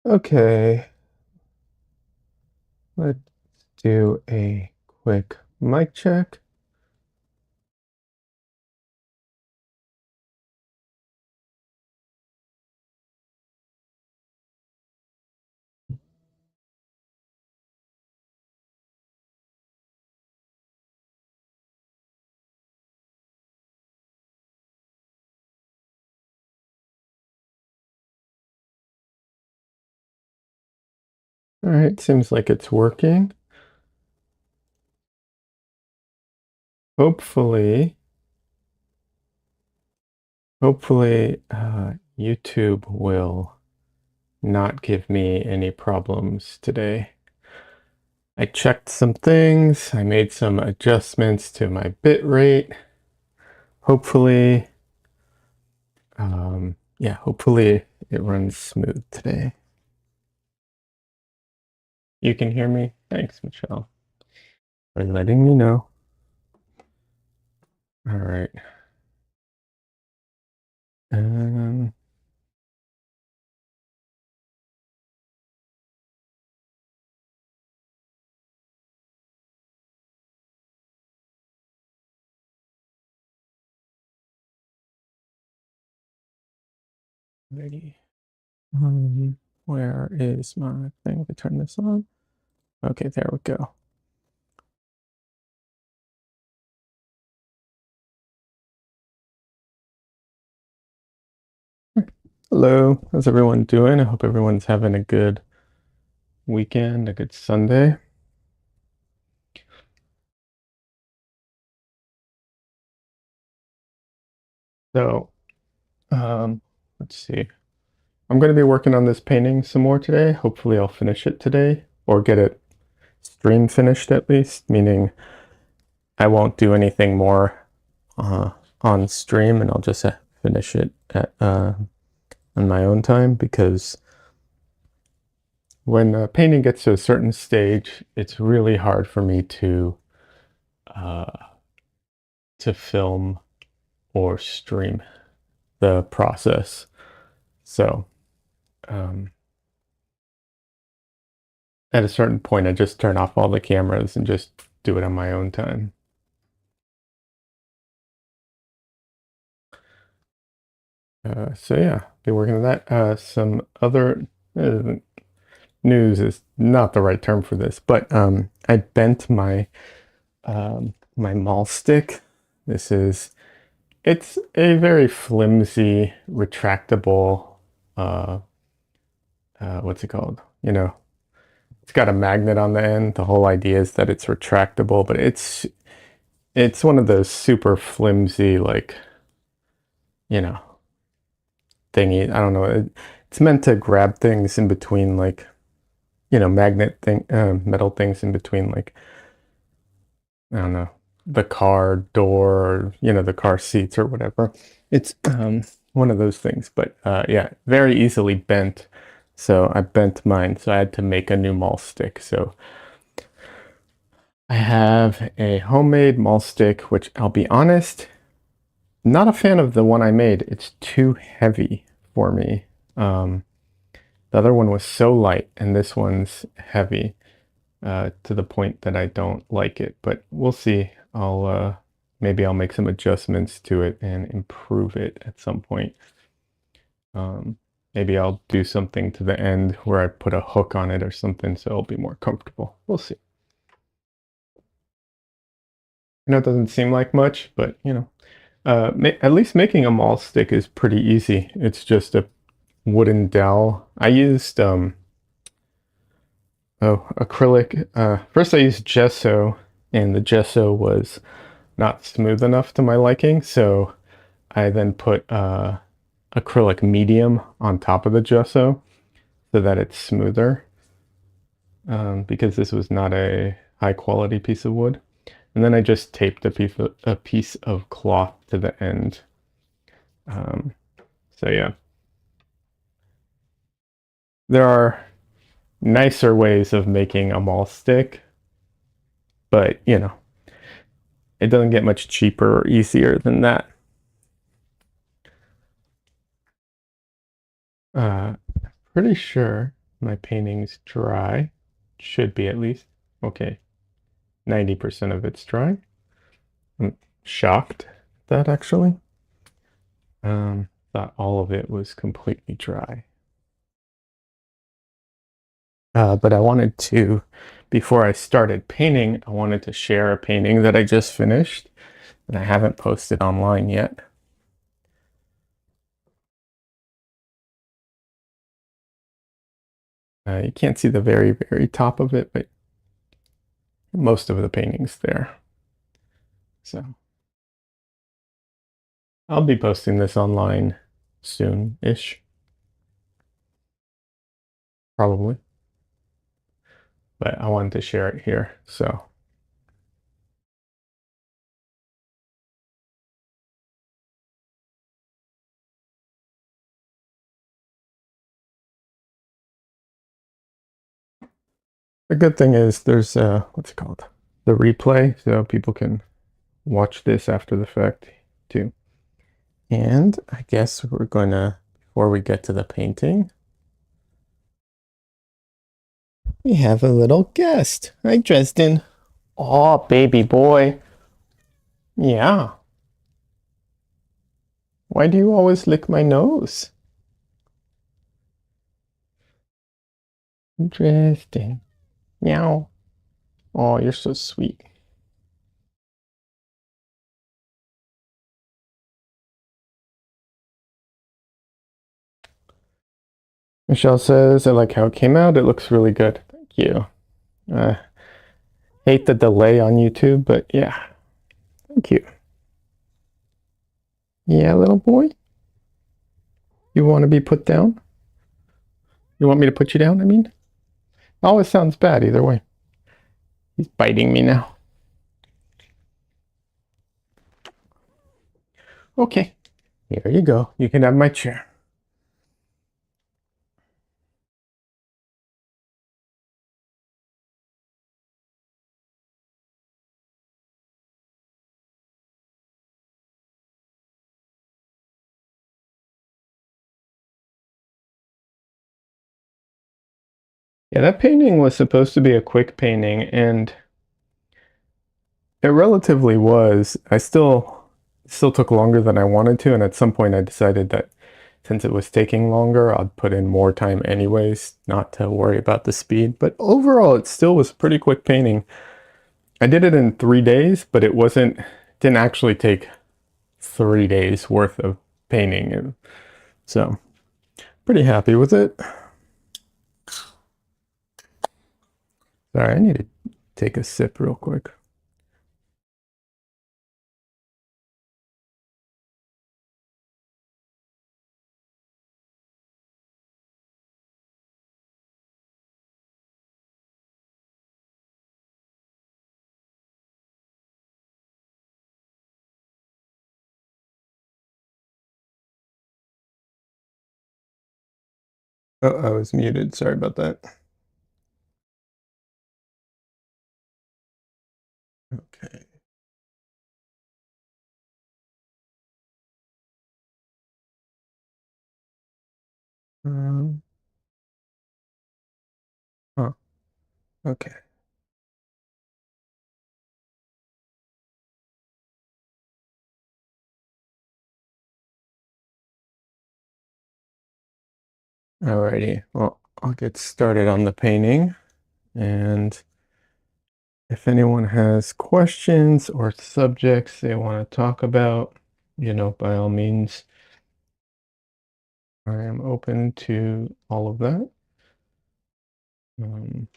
Okay, let's do a quick mic check. All right, seems like it's working. Hopefully, hopefully, YouTube will not give me any problems today. I checked some things, I made some adjustments to my bit rate. Hopefully, yeah, hopefully it runs smooth today. You can hear me? Thanks, Michelle, for letting me know. All right. Um, Ready. Where is my thing to turn this on? Okay, there we go. Hello, how's everyone doing? I hope everyone's having a good weekend, a good Sunday. So, let's see. I'm going to be working on this painting some more today. Hopefully I'll finish it today or get it stream finished at least, meaning I won't do anything more uh, on stream and I'll just finish it at on my own time, because when painting gets to a certain stage, it's really hard for me uh, to film or stream the process. So um, at a certain point, I just turn off all the cameras and just do it on my own time. So yeah, be working on that. Some other news is not the right term for this, but I bent my my maul stick. It's a very flimsy, retractable, uh, what's it called? It's got a magnet on the end. The whole idea is that it's retractable, but it's one of those super flimsy, like, you know, thingy. I don't know. It's meant to grab things in between, like, metal things in between, like, I don't know, the car door, or, the car seats or whatever. It's one of those things, but yeah, very easily bent. So I bent mine, so I had to make a new maul stick. So I have a homemade maul stick, which, I'll be honest, not a fan of the one I made. It's too heavy for me. The other one was so light, and this one's heavy. To the point that I don't like it, but we'll see. Maybe I'll make some adjustments to it and improve it at some point. Um, Maybe I'll do something to the end where I put a hook on it or something so it'll be more comfortable. We'll see. I know it doesn't seem like much, but at least making a maul stick is pretty easy. It's just a wooden dowel. I used acrylic. First I used gesso, and the gesso was not smooth enough to my liking, so I then put acrylic medium on top of the gesso so that it's smoother, because this was not a high quality piece of wood. And then I just taped a piece of cloth to the end. Um, so yeah, there are nicer ways of making a maul stick, but it doesn't get much cheaper or easier than that. Pretty sure my painting's dry. Should be at least. Okay, 90% of it's dry. I'm shocked at that actually. Thought all of it was completely dry. But I wanted to, before I started painting, I wanted to share a painting that I just finished that I haven't posted online yet. You can't see the very, very top of it, but most of the painting's there. So I'll be posting this online soon-ish, probably. But I wanted to share it here. So the good thing is there's what's it called? The replay, so people can watch this after the fact too. And I guess we're gonna, before we get to the painting, we have a little guest. Hi, Dresden. Oh, baby boy. Yeah. Why do you always lick my nose? Dresden. Meow. Oh, you're so sweet. Michelle says, I like how it came out. It looks really good. Thank you. Hate the delay on YouTube, but yeah, thank you. Yeah, little boy. You want to be put down? You want me to put you down, I mean? Always sounds bad either way. He's biting me now. Okay, here you go. You can have my chair. Yeah, that painting was supposed to be a quick painting, and it relatively was. I still took longer than I wanted to, and at some point I decided that since it was taking longer, I'd put in more time anyways, not to worry about the speed. But overall, it still was a pretty quick painting. I did it in 3 days, but didn't actually take 3 days worth of painting. So pretty happy with it. Sorry, I need to take a sip real quick. Oh, I was muted. Sorry about that. Okay. Um, huh. Okay. Alrighty. Well, I'll get started on the painting. And if anyone has questions or subjects they want to talk about, by all means, I am open to all of that. Um,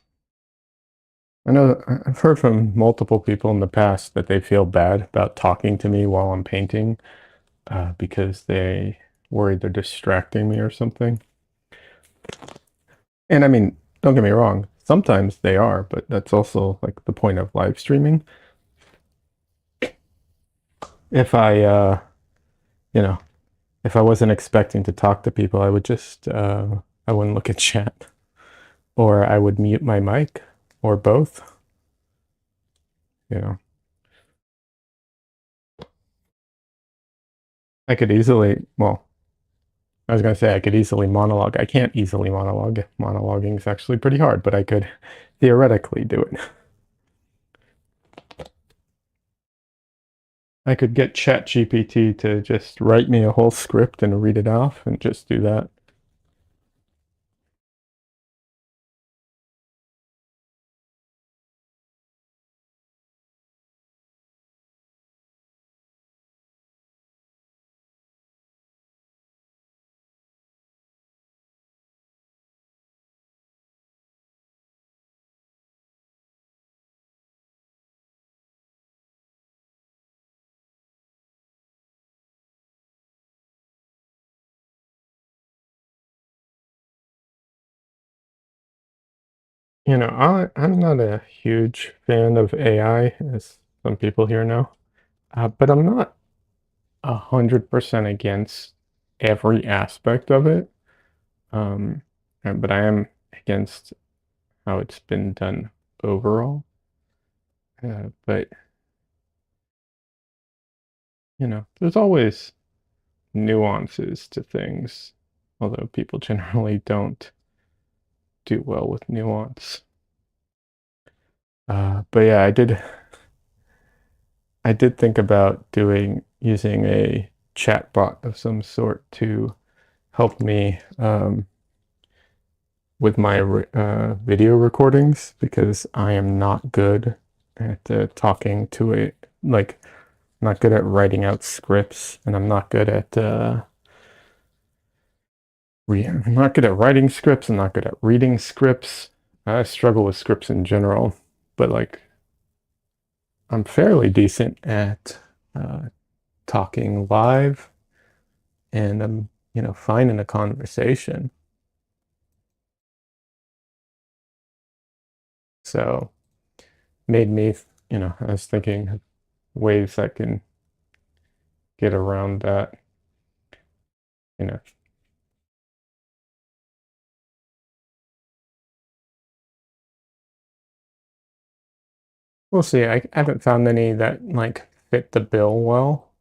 I know I've heard from multiple people in the past that they feel bad about talking to me while I'm painting because they worry they're distracting me or something. And I mean, don't get me wrong, sometimes they are, but that's also like the point of live streaming. If you know, if I wasn't expecting to talk to people, I would just, I wouldn't look at chat or I would mute my mic or both. You know, I could easily, well, I was gonna say I could easily monologue. I can't easily monologue. Monologuing is actually pretty hard, but I could theoretically do it. I could get ChatGPT to just write me a whole script and read it off and just do that. I'm not a huge fan of AI, as some people here know, but I'm not 100% against every aspect of it. Um, but I am against how it's been done overall. But there's always nuances to things, although people generally don't do well with nuance. But yeah, I did think about using a chatbot of some sort to help me with my video recordings because I am not good at talking to it. Like, not good at writing out scripts, and I'm not good at I'm not good at writing scripts. I'm not good at reading scripts. I struggle with scripts in general, but like I'm fairly decent at uh, talking live, and I'm fine in a conversation. So made me, I was thinking of ways I can get around that. You know, we'll see. I haven't found any that like fit the bill well,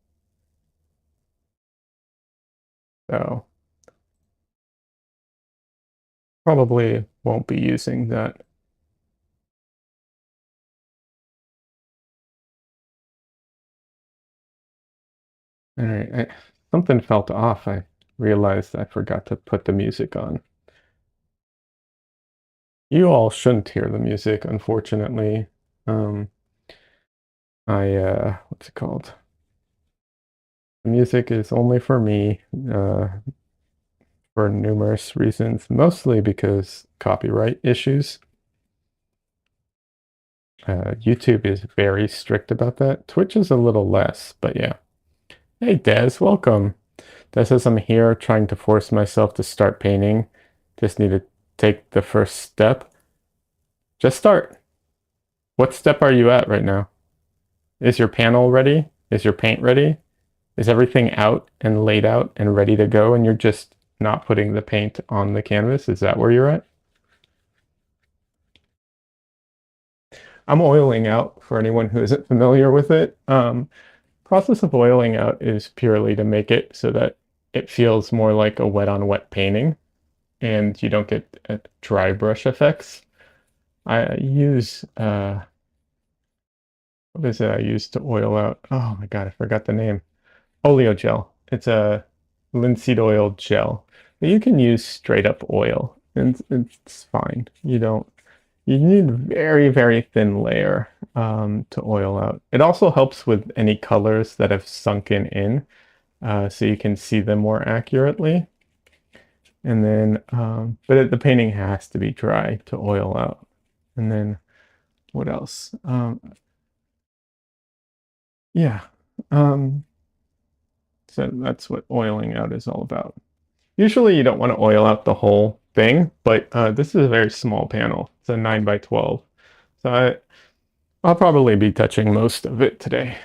so probably won't be using that. All right, something felt off. I realized I forgot to put the music on. You all shouldn't hear the music, unfortunately. Um, what's it called? The music is only for me, for numerous reasons, mostly because copyright issues. YouTube is very strict about that. Twitch is a little less, but yeah. Hey, Des, welcome. Des says I'm here trying to force myself to start painting. Just need to take the first step. Just start. What step are you at right now? Is your panel ready? Is your paint ready? Is everything out and laid out and ready to go, and you're just not putting the paint on the canvas? Is that where you're at? I'm oiling out for anyone who isn't familiar with it. Process of oiling out is purely to make it so that it feels more like a wet on wet painting and you don't get dry brush effects. I use what is it I use to oil out? Oh my God, I forgot the name. Oleo gel. It's a linseed oil gel. But you can use straight up oil and it's fine. You need a very, very thin layer to oil out. It also helps with any colors that have sunken in so you can see them more accurately. And then, the painting has to be dry to oil out. And then what else? Yeah. Um, so that's what oiling out is all about. Usually you don't want to oil out the whole thing, but this is a very small panel. It's a 9 by 12. So I'll probably be touching most of it today.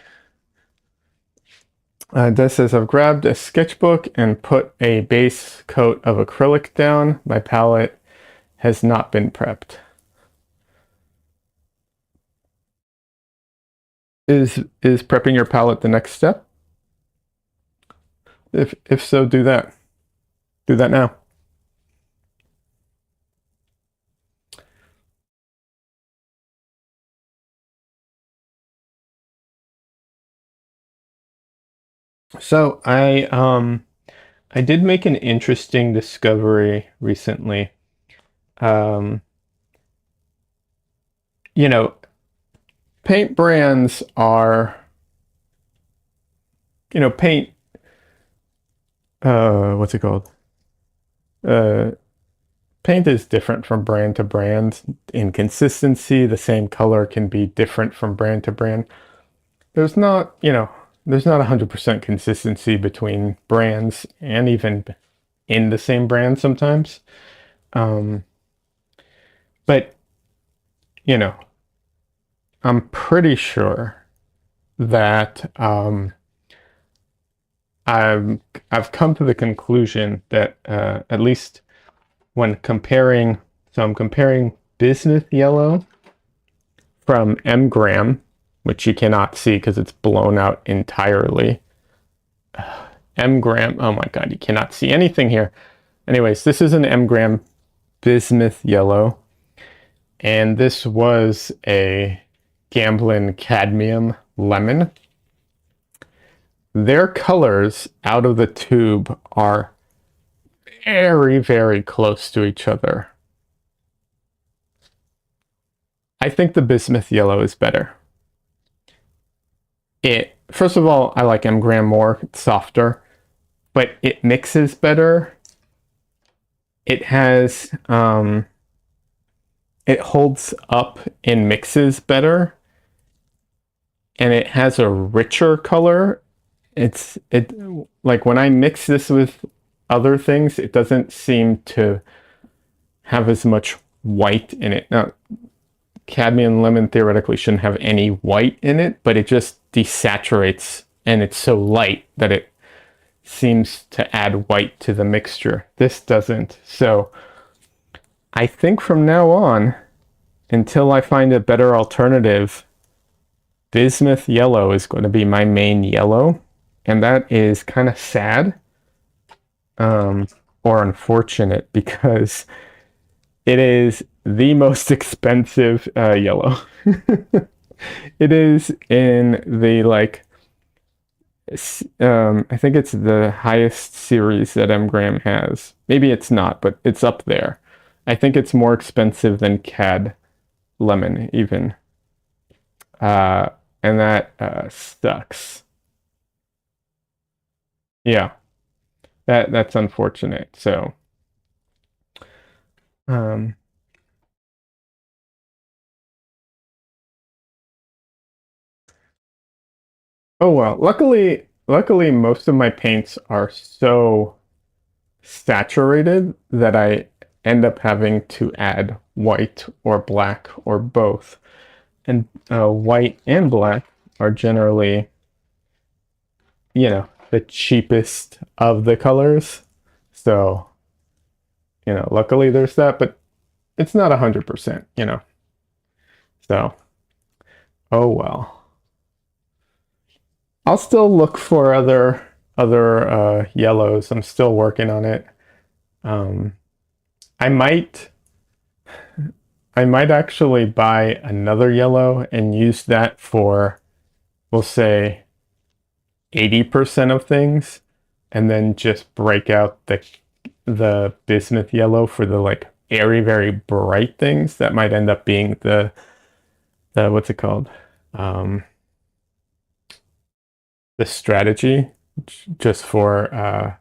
This says, I've grabbed a sketchbook and put a base coat of acrylic down. My palette has not been prepped. Is prepping your palette the next step? If so, do that. do that now. So I did make an interesting discovery recently. Um, you know, paint brands are, paint, what's it called? Uh, Paint is different from brand to brand in consistency. The same color can be different from brand to brand. There's not, there's not 100% consistency between brands and even in the same brand sometimes. Um, but, you know, I'm pretty sure that I've I've come to the conclusion that at least when comparing, so I'm comparing bismuth yellow from M-gram, which you cannot see because it's blown out entirely. M-gram, oh my God, you cannot see anything here. Anyways, this is an M-gram bismuth yellow, and this was a Gamblin cadmium lemon. Their colors out of the tube are very, very close to each other. I think the bismuth yellow is better. First of all, I like M-gram more, it's softer, but it mixes better. It has, it holds up in mixes better, and it has a richer color. It like when I mix this with other things, it doesn't seem to have as much white in it. Now, cadmium lemon theoretically shouldn't have any white in it, but it just desaturates, and it's so light that it seems to add white to the mixture. This doesn't. So I think from now on, until I find a better alternative, bismuth yellow is going to be my main yellow. And that is kind of sad, or unfortunate, because it is the most expensive yellow. It is in the I think it's the highest series that M-gram has. Maybe it's not, but it's up there. I think it's more expensive than Cad Lemon even. And that sucks. Yeah, that's unfortunate. So, um, oh well. Luckily, most of my paints are so saturated that I end up having to add white or black or both. And white and black are generally, the cheapest of the colors. So, luckily there's that, but it's not 100%. So, oh well. I'll still look for other yellows. I'm still working on it. Um, I might I might actually buy another yellow and use that for, we'll say, 80% of things, and then just break out the bismuth yellow for the very, very bright things that might end up being the what's it called? Um, the strategy, just for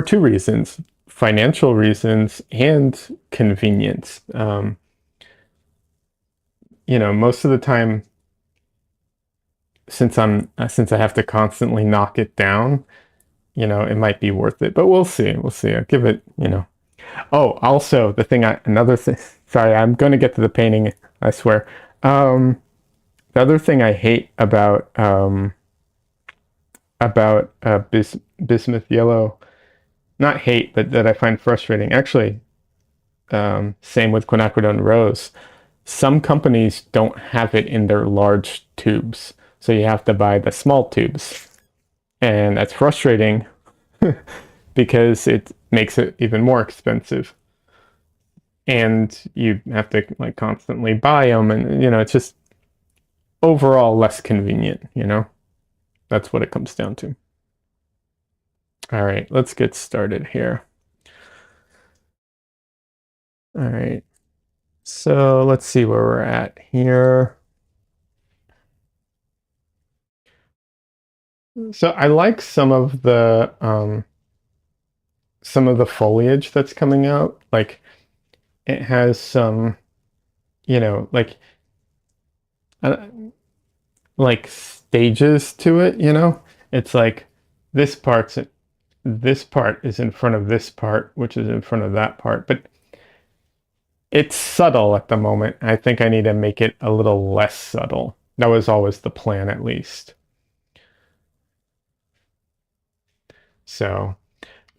two reasons: financial reasons and convenience. Most of the time, since I have to constantly knock it down, it might be worth it. But we'll see. We'll see. I'll give it. Oh, also another thing. Sorry, I'm going to get to the painting, I swear. The other thing I hate about bismuth yellow, not hate, but that I find frustrating. Actually, same with quinacridone rose. Some companies don't have it in their large tubes, so you have to buy the small tubes, and that's frustrating because makes it even more expensive. And you have to like constantly buy them, and it's just overall less convenient. That's what it comes down to. All right, let's get started here. All right, so let's see where we're at here. So I like some of the foliage that's coming out. Like it has some, like uh, like stages to it. It's like this part's this part is in front of this part, which is in front of that part, but it's subtle at the moment. I think I need to make it a little less subtle. That was always the plan, at least. So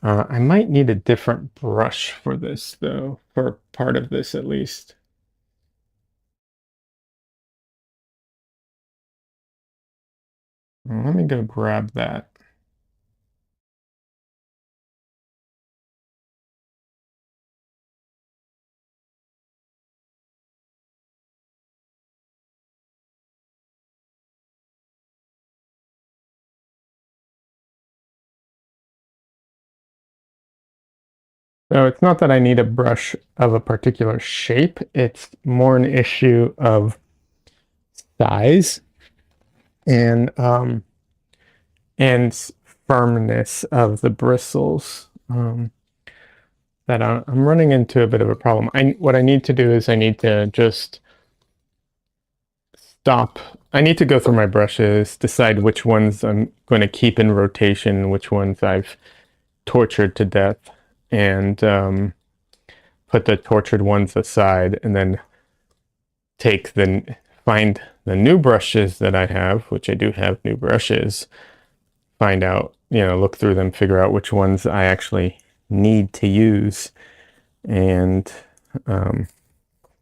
I might need a different brush for this, though, for part of this at least. Let me go grab that. So it's not that I need a brush of a particular shape, it's more an issue of size and and firmness of the bristles. That I'm running into a bit of a problem. What I need to do is I need to just stop. I need to go through my brushes, decide which ones I'm going to keep in rotation, which ones I've tortured to death, and put the tortured ones aside, and then find the new brushes that I have, which I do have new brushes. Find out, look through them, figure out which ones I actually need to use, and um,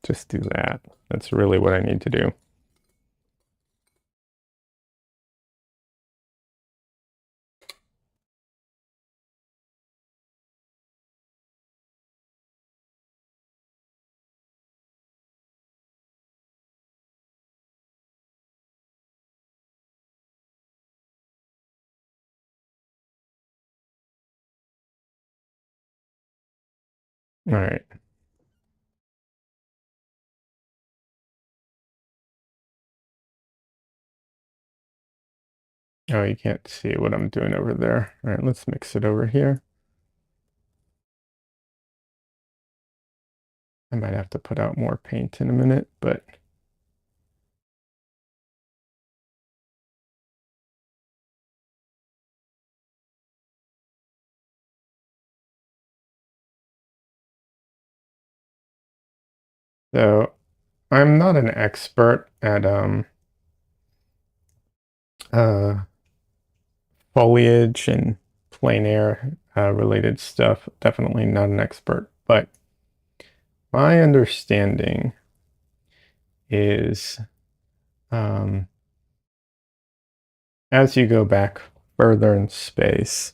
just do that. That's really what I need to do. All right. Oh, you can't see what I'm doing over there. All right, let's mix it over here. I might have to put out more paint in a minute, but so I'm not an expert at uh foliage and plein air related stuff. Definitely not an expert, but my understanding is um, as you go back further in space,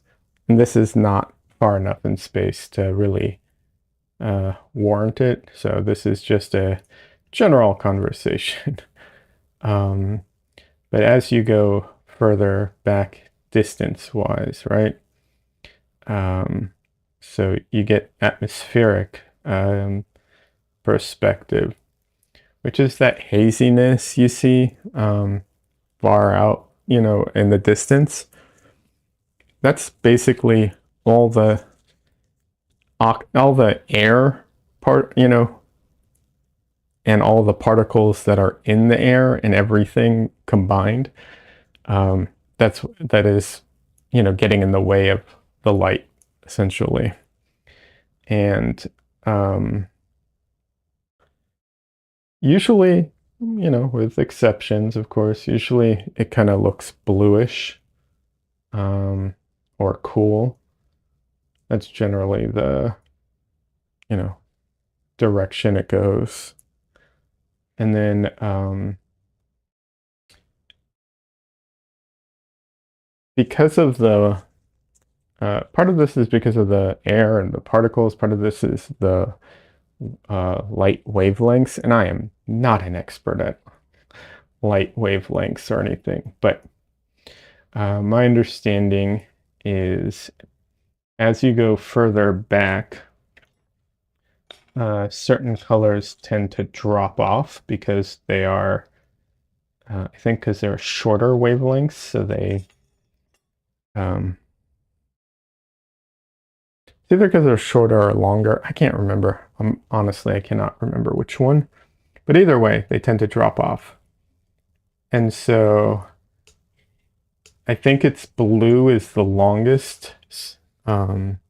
and this is not far enough in space to really warrant it, so this is just a general conversation. um, but as you go further back distance wise, right? Um, so you get atmospheric perspective, which is that haziness you see far out, in the distance. That's basically all the all the air part, and all the particles that are in the air and everything combined. That is, getting in the way of the light essentially. And usually, with exceptions, of course, usually it kind of looks bluish or cool. That's generally the, you know, direction it goes. And then because of Part of this is because of the air and the particles. Part of this is the light wavelengths, and I am not an expert at light wavelengths or anything, but my understanding is as you go further back, certain colors tend to drop off because they are, I think, because they're shorter wavelengths, so they it's either because they're shorter or longer. I can't remember. Honestly, I cannot remember which one. But either way, they tend to drop off. And so I think it's blue is the longest. Um,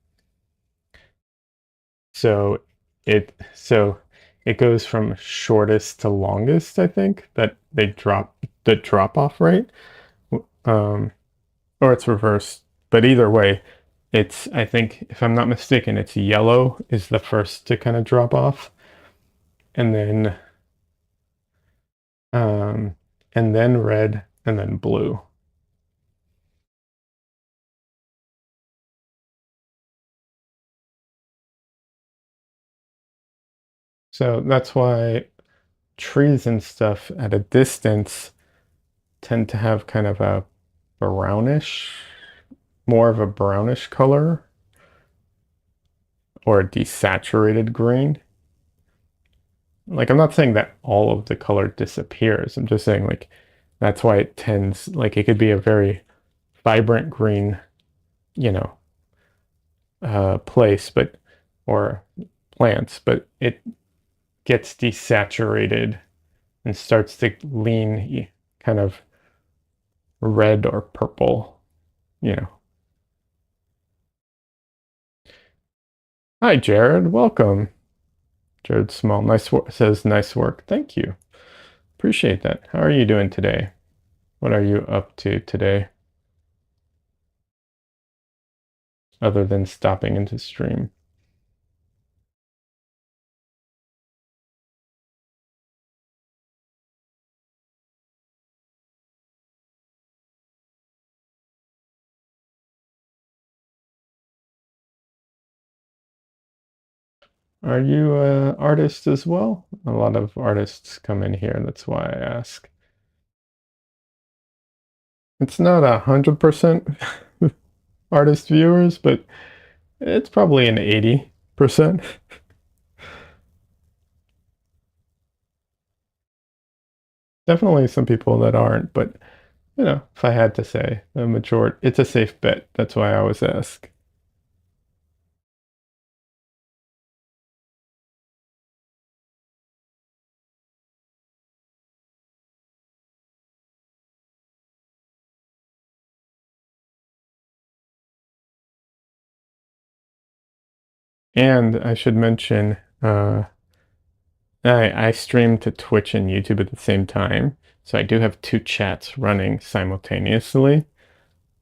so so it goes from shortest to longest, I think, that they drop the drop off rate. Um, or it's reversed. But either way, it's, I think, if I'm not mistaken, it's yellow is the first to kind of drop off. And then um, and then red, and then blue. So that's why trees and stuff at a distance tend to have kind of a brownish, more of a brownish color or a desaturated green. Like, I'm not saying that all of the color disappears. I'm just saying, like, that's why it tends, like, it could be a very vibrant green, you know, place, but, or plants, but it gets desaturated and starts to lean kind of red or purple, you know. Hi, Jared. Welcome. Jared Small. Nice work. Says nice work. Thank you. Appreciate that. How are you doing today? What are you up to today? Other than stopping into stream. Are you an artist as well? A lot of artists come in here. That's why I ask. It's not 100% artist viewers, but it's probably an 80%. Definitely some people that aren't, but you know, if I had to say, the majority, it's a safe bet. That's why I always ask. And I should mention, I stream to Twitch and YouTube at the same time, so I do have two chats running simultaneously.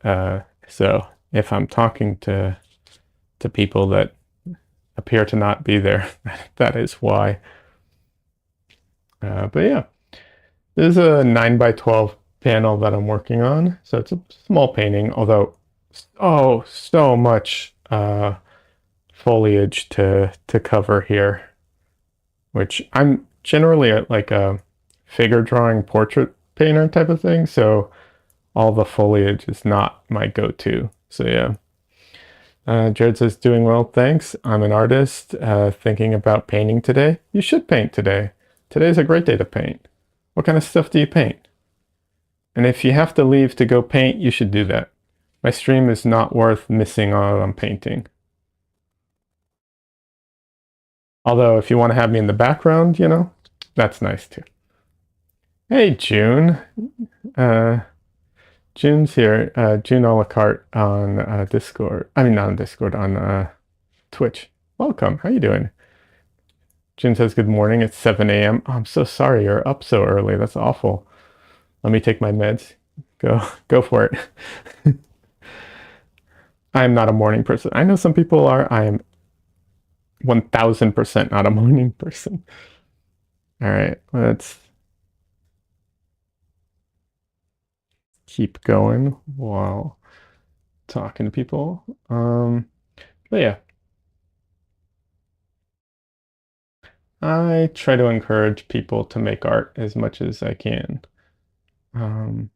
So if I'm talking to people that appear to not be there, that is why. But yeah, there's a 9 by 12 panel that I'm working on, so it's a small painting, although oh, so much foliage to cover here, which I'm generally like a figure drawing portrait painter type of thing, so all the foliage is not my go-to. So yeah. Jared says, doing well, thanks. I'm an artist thinking about painting today. You should paint today. Today's a great day to paint. What kind of stuff do you paint? And if you have to leave to go paint, you should do that. My stream is not worth missing out on painting. Although, if you want to have me in the background, you know, that's nice too. Hey, June. Uh, June's here. June a la carte on Discord. I mean, not on Discord, on Twitch. Welcome. How you doing? June says, good morning. It's 7 a.m. Oh, I'm so sorry you're up so early. That's awful. Let me take my meds. Go for it. I am not a morning person. I know some people are. I am 1000% not a morning person. All right, let's keep going while talking to people. But yeah, I try to encourage people to make art as much as I can. Um,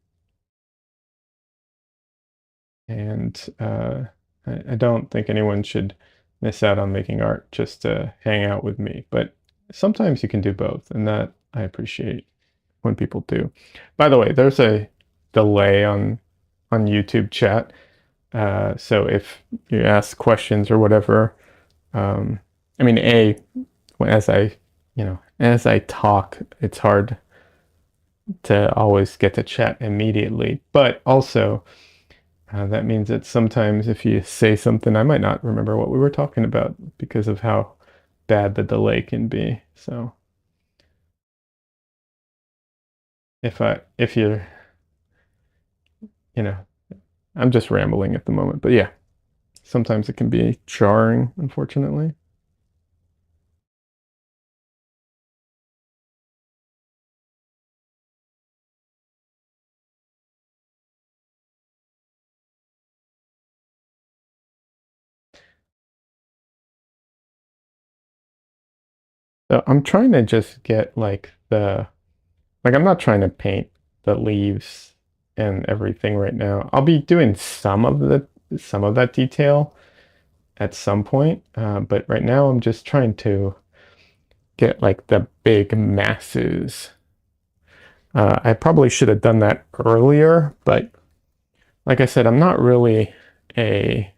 and I don't think anyone should miss out on making art just to hang out with me. But sometimes you can do both, and that I appreciate when people do. By the way, there's a delay on YouTube chat. So if you ask questions or whatever, I mean, as as I talk, it's hard to always get to chat immediately. But also, that means that sometimes if you say something, I might not remember what we were talking about because of how bad the delay can be. So if you're, you know, I'm just rambling at the moment, but yeah, sometimes it can be jarring, unfortunately. So I'm trying to just get like I'm not trying to paint the leaves and everything right now. I'll be doing some of that detail at some point, but right now I'm just trying to get like the big masses. I probably should have done that earlier, but like I said, I'm not really a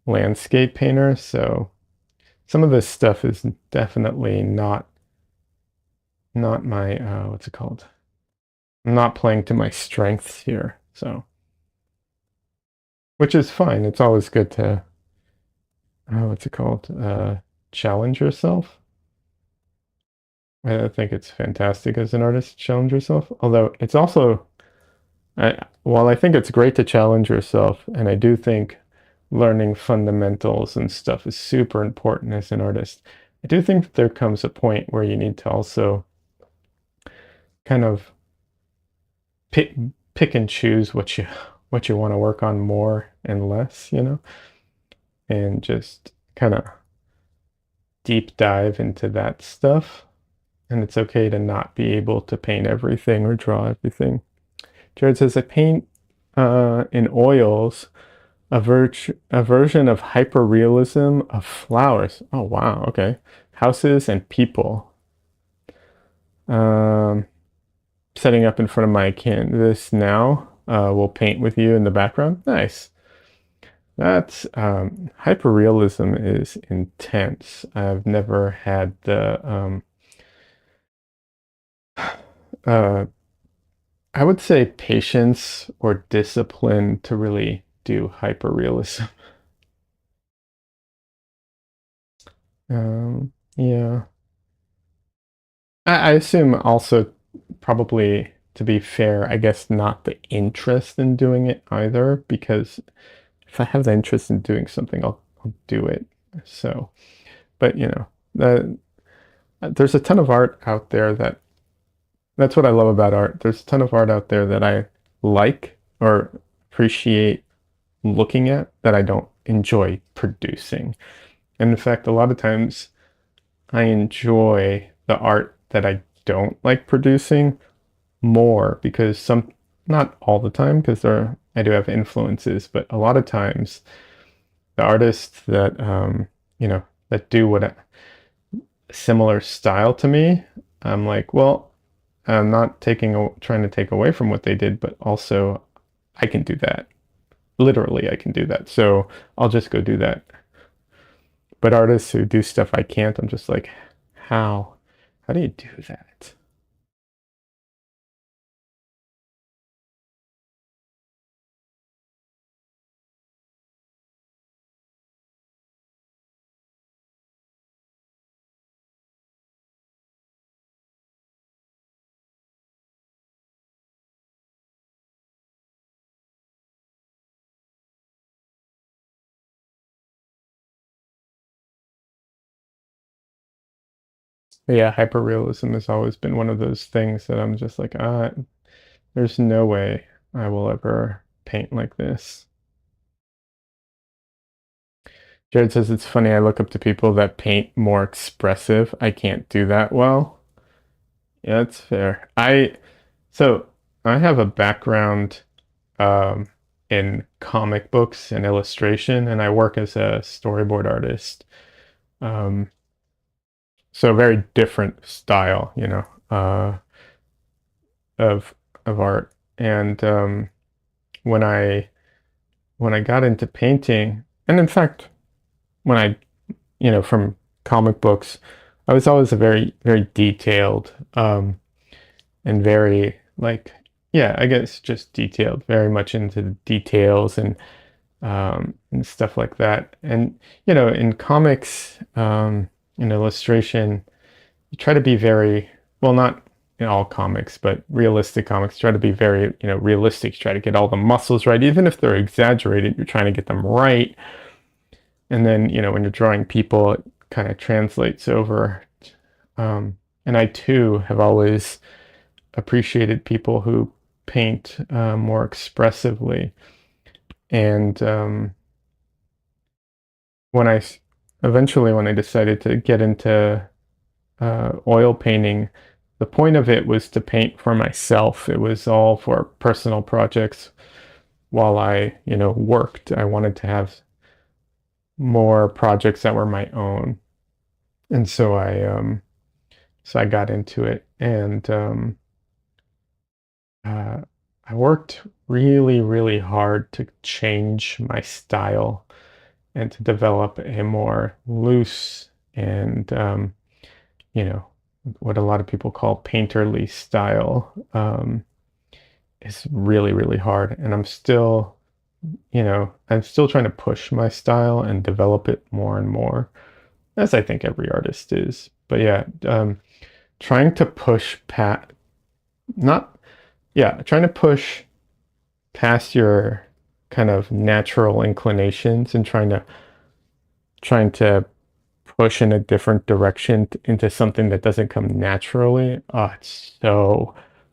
landscape painter, so some of this stuff is definitely not my what's it called? I'm not playing to my strengths here, so which is fine. It's always good to what's it called? Challenge yourself. I think it's fantastic as an artist to challenge yourself. Although it's also, while I think it's great to challenge yourself, and I do think learning fundamentals and stuff is super important as an artist, I do think that there comes a point where you need to also kind of pick pick and choose what you want to work on more and less, and just kind of deep dive into that stuff. And it's okay to not be able to paint everything or draw everything. Jared says, I paint in oils a version of hyperrealism of flowers. Oh, wow. Okay. Houses and people. Um, Setting up in front of my canvas now. We'll paint with you in the background. Nice. That's hyperrealism is intense. I've never had the uh, I would say patience or discipline to really do hyperrealism. Yeah. I assume also probably to be fair, I guess not the interest in doing it either, because if I have the interest in doing something, I'll do it. So, but there's a ton of art out there that's what I love about art. There's a ton of art out there that I like or appreciate looking at that I don't enjoy producing. And in fact, a lot of times I enjoy the art that I don't like producing more because not all the time, because I do have influences, but a lot of times the artists that, that do what a similar style to me, I'm like, well, I'm not trying to take away from what they did, but also I can do that. Literally, I can do that. So I'll just go do that. But artists who do stuff I can't, I'm just like, how? How do you do that? But yeah, hyperrealism has always been one of those things that I'm just like, there's no way I will ever paint like this. Jared says it's funny. I look up to people that paint more expressive. I can't do that well. Yeah, that's fair. So I have a background um, in comic books and illustration, and I work as a storyboard artist. Um, so a very different style, of art. And when I when I got into painting, and in fact, when I from comic books, I was always a very detailed and very like yeah, I guess just detailed, very much into the details and stuff like that. And in comics, in illustration, you try to be very well, not in all comics, but realistic comics try to be very, realistic. You try to get all the muscles right, even if they're exaggerated. You're trying to get them right, and then when you're drawing people, it kind of translates over. And I too have always appreciated people who paint more expressively. And when I eventually when I decided to get into oil painting, the point of it was to paint for myself. It was all for personal projects. While I, worked, I wanted to have more projects that were my own, and so I got into it, and uh, I worked really hard to change my style and to develop a more loose and you know, what a lot of people call painterly style is really hard. And I'm still trying to push my style and develop it more and more, as I think every artist is. But yeah, trying to push not, yeah, trying to push past your kind of natural inclinations and trying to push in a different direction into something that doesn't come naturally. Oh, it's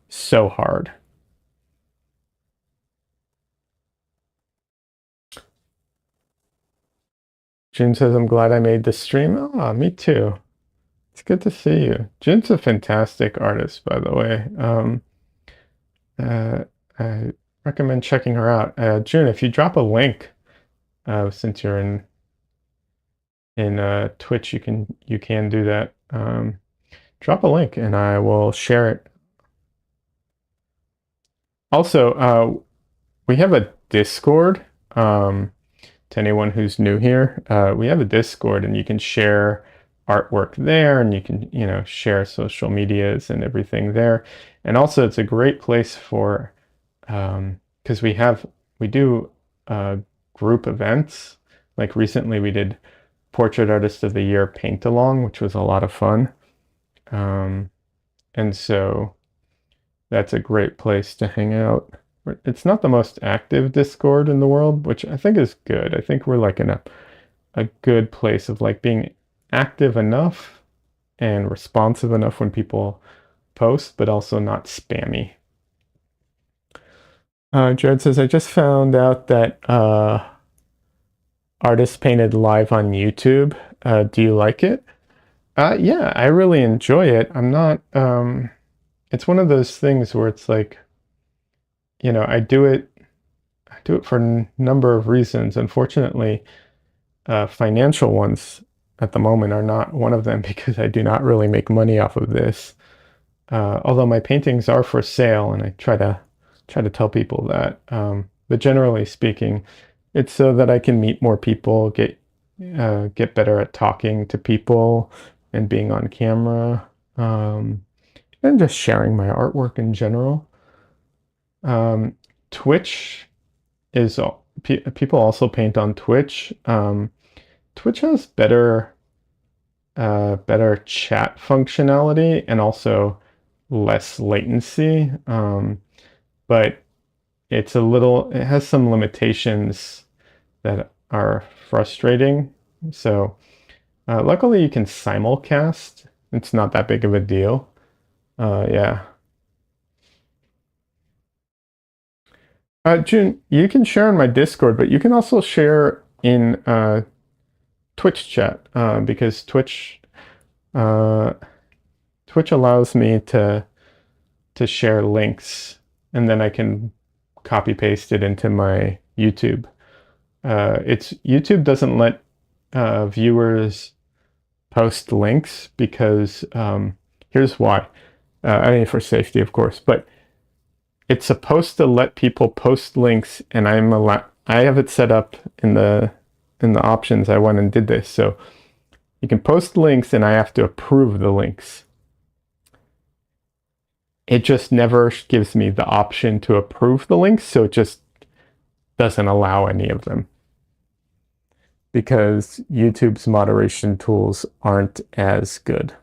so hard. June says, I'm glad I made this stream. Oh, me too. It's good to see you. June's a fantastic artist, by the way. Uh, I recommend checking her out. June, if you drop a link, since you're in Twitch, you can do that. Drop a link and I will share it. Also, we have a Discord. To anyone who's new here, we have a Discord and you can share artwork there, and you can, share social medias and everything there. And also it's a great place for, because we do group events. Like recently we did Portrait Artist of the Year Paint Along, which was a lot of fun. And so that's a great place to hang out. It's not the most active Discord in the world, which I think is good. I think we're like in a good place of like being active enough and responsive enough when people post, but also not spammy. Jared says, I just found out that artists painted live on YouTube. Do you like it? Yeah, I really enjoy it. I'm not, it's one of those things where it's like, I do it for a number of reasons. Unfortunately, financial ones at the moment are not one of them because I do not really make money off of this. Although my paintings are for sale, and I try to tell people that. But generally speaking, it's so that I can meet more people, get better at talking to people and being on camera, and just sharing my artwork in general. Twitch is people also paint on Twitch. Twitch has better chat functionality and also less latency. But it has some limitations that are frustrating. So luckily you can simulcast. It's not that big of a deal. Yeah. June, you can share in my Discord, but you can also share in Twitch chat, because uh, Twitch allows me to share links, and then I can copy paste it into my YouTube. It's YouTube doesn't let viewers post links because here's why. I mean, for safety, of course, but it's supposed to let people post links, and I have it set up in the options. I went and did this, so you can post links, and I have to approve the links. It just never gives me the option to approve the links, so it just doesn't allow any of them because YouTube's moderation tools aren't as good.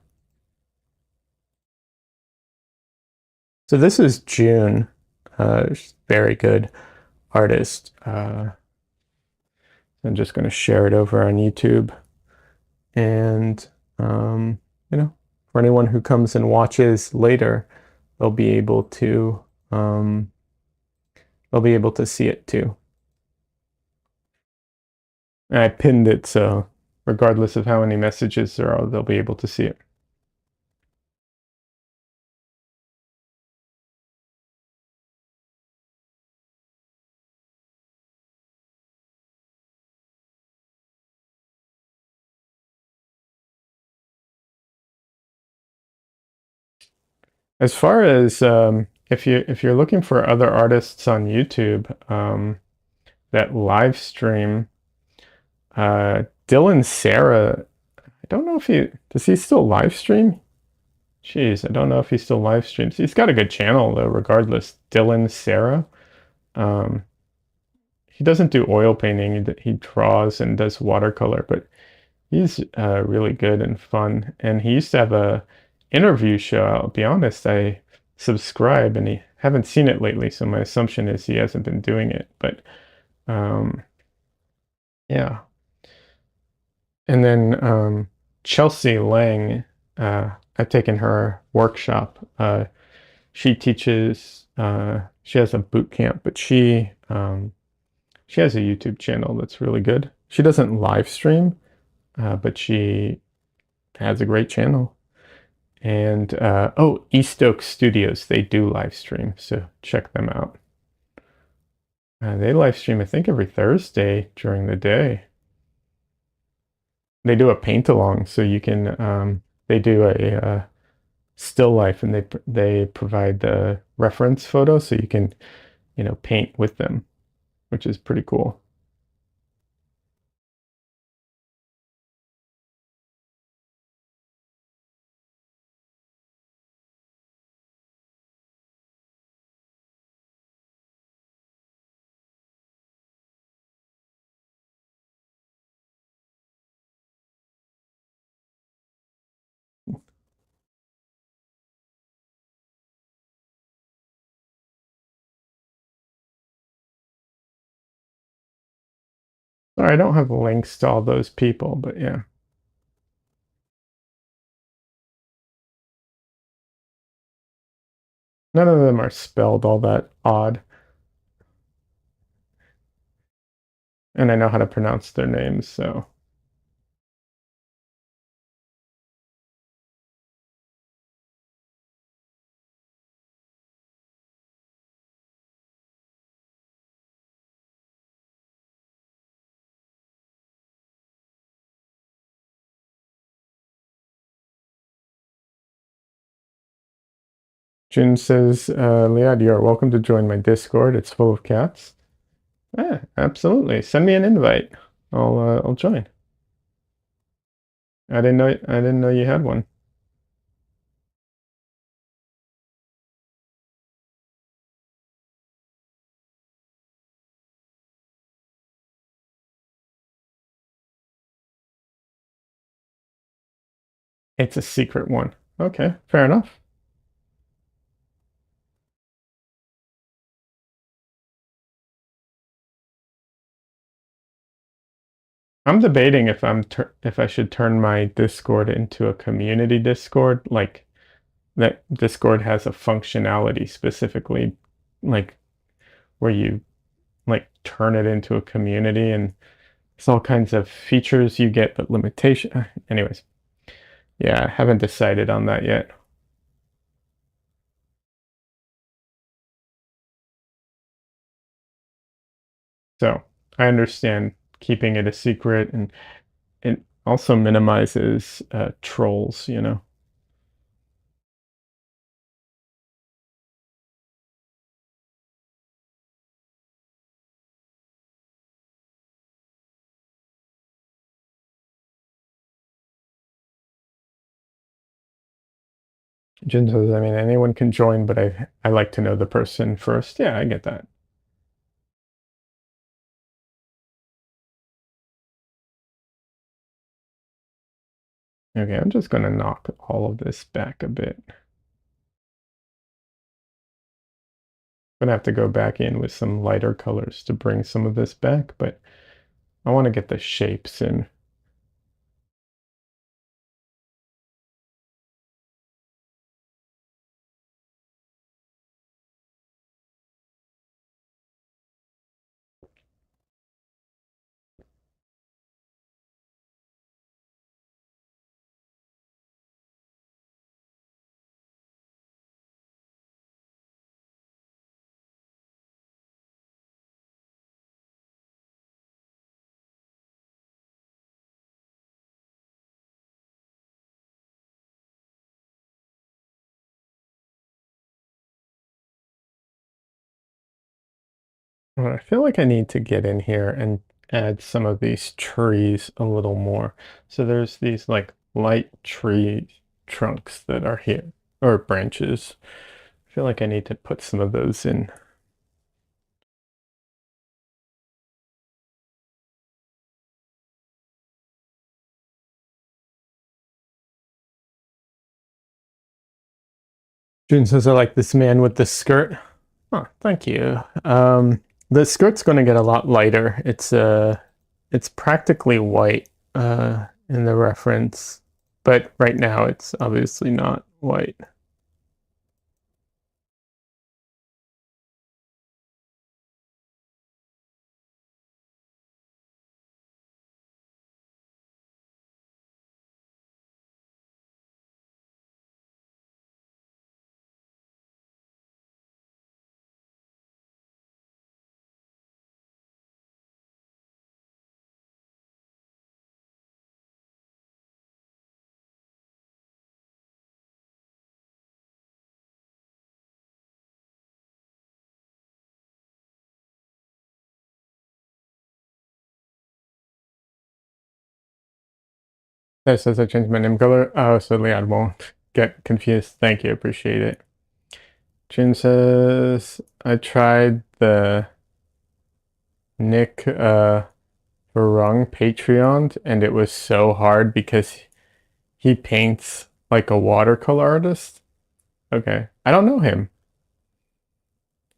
So this is June, very good artist. I'm just going to share it over on YouTube, and you know, for anyone who comes and watches later, they'll be able to see it too. And I pinned it, so regardless of how many messages there are, they'll be able to see it. As far as if you're looking for other artists on YouTube that live stream, Dylan Sarah, I don't know if does he still live stream? Jeez, I don't know if he still live streams. He's got a good channel though, regardless. Dylan Sarah. Um, he doesn't do oil painting. He draws and does watercolor, but he's really good and fun. And he used to have a interview show. I'll be honest, I subscribe and haven't seen it lately, so my assumption is he hasn't been doing it. But yeah. And then Chelsea Lang, I've taken her workshop. She teaches. She has a boot camp, but she has a YouTube channel that's really good. She doesn't live stream, but she has a great channel. And oh, East Oak Studios, they do live stream, so check them out. They live stream, I think, every Thursday during the day. They do a paint along, so you can. They do a still life, and they provide the reference photo, so you can, paint with them, which is pretty cool. Sorry, I don't have links to all those people, but yeah. None of them are spelled all that odd. And I know how to pronounce their names, so. Jun says, Liad, you are welcome to join my Discord. It's full of cats. Yeah, absolutely. Send me an invite. I'll join. I didn't know you had one. It's a secret one. Okay, fair enough. I'm debating if I should turn my Discord into a community Discord, like that Discord has a functionality specifically, like where you like turn it into a community, and There's all kinds of features you get, but limitation. Anyways, yeah, I haven't decided on that yet. So I understand keeping it a secret, and it also minimizes trolls, you know. Jin says, I mean, anyone can join, but I like to know the person first. Yeah, I get that. Okay, I'm just gonna knock all of this back a bit. I'm gonna have to go back in with some lighter colors to bring some of this back, but I want to get the shapes in. I feel like I need to get in here and add some of these trees a little more. So there's these like light tree trunks that are here, or branches. I feel like I need to put some of those in. June says, I like this man with the skirt. Oh, thank you. The skirt's going to get a lot lighter. It's practically white in the reference, but right now it's obviously not white. That says I changed my name color. Oh, so Leon won't get confused. Thank you, appreciate it. Jin says I tried the Nick Varung Patreon and it was so hard because he paints like a watercolor artist. Okay. I don't know him.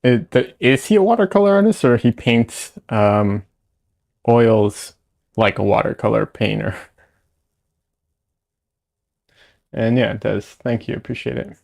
Is he a watercolor artist or he paints oils like a watercolor painter? And yeah, it does. Thank you. Appreciate it.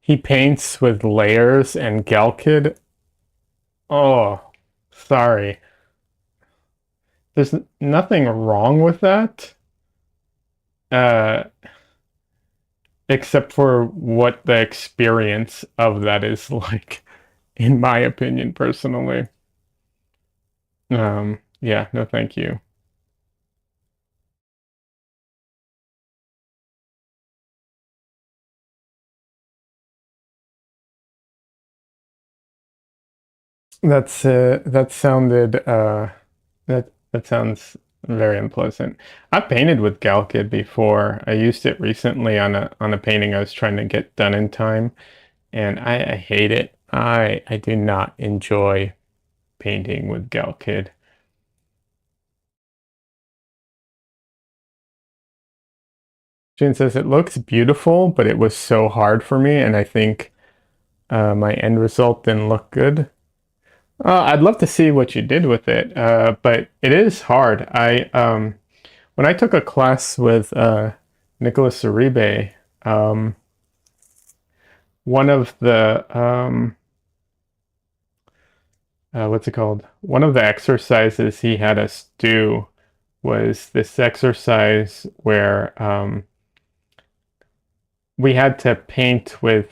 He paints with layers and Galkid. Oh, sorry. There's nothing wrong with that. Uh, except for what the experience of that is like, in my opinion, personally. Yeah, no, thank you. That sounded that sounds very unpleasant. I painted with Galkid before. I used it recently on a painting I was trying to get done in time, and I hate it. I do not enjoy painting with Galkid. Jane says it looks beautiful, but it was so hard for me, and I think my end result didn't look good. I'd love to see what you did with it, but it is hard. I when I took a class with Nicholas Uribe, um, one of the what's it called? One of the exercises he had us do was this exercise where we had to paint with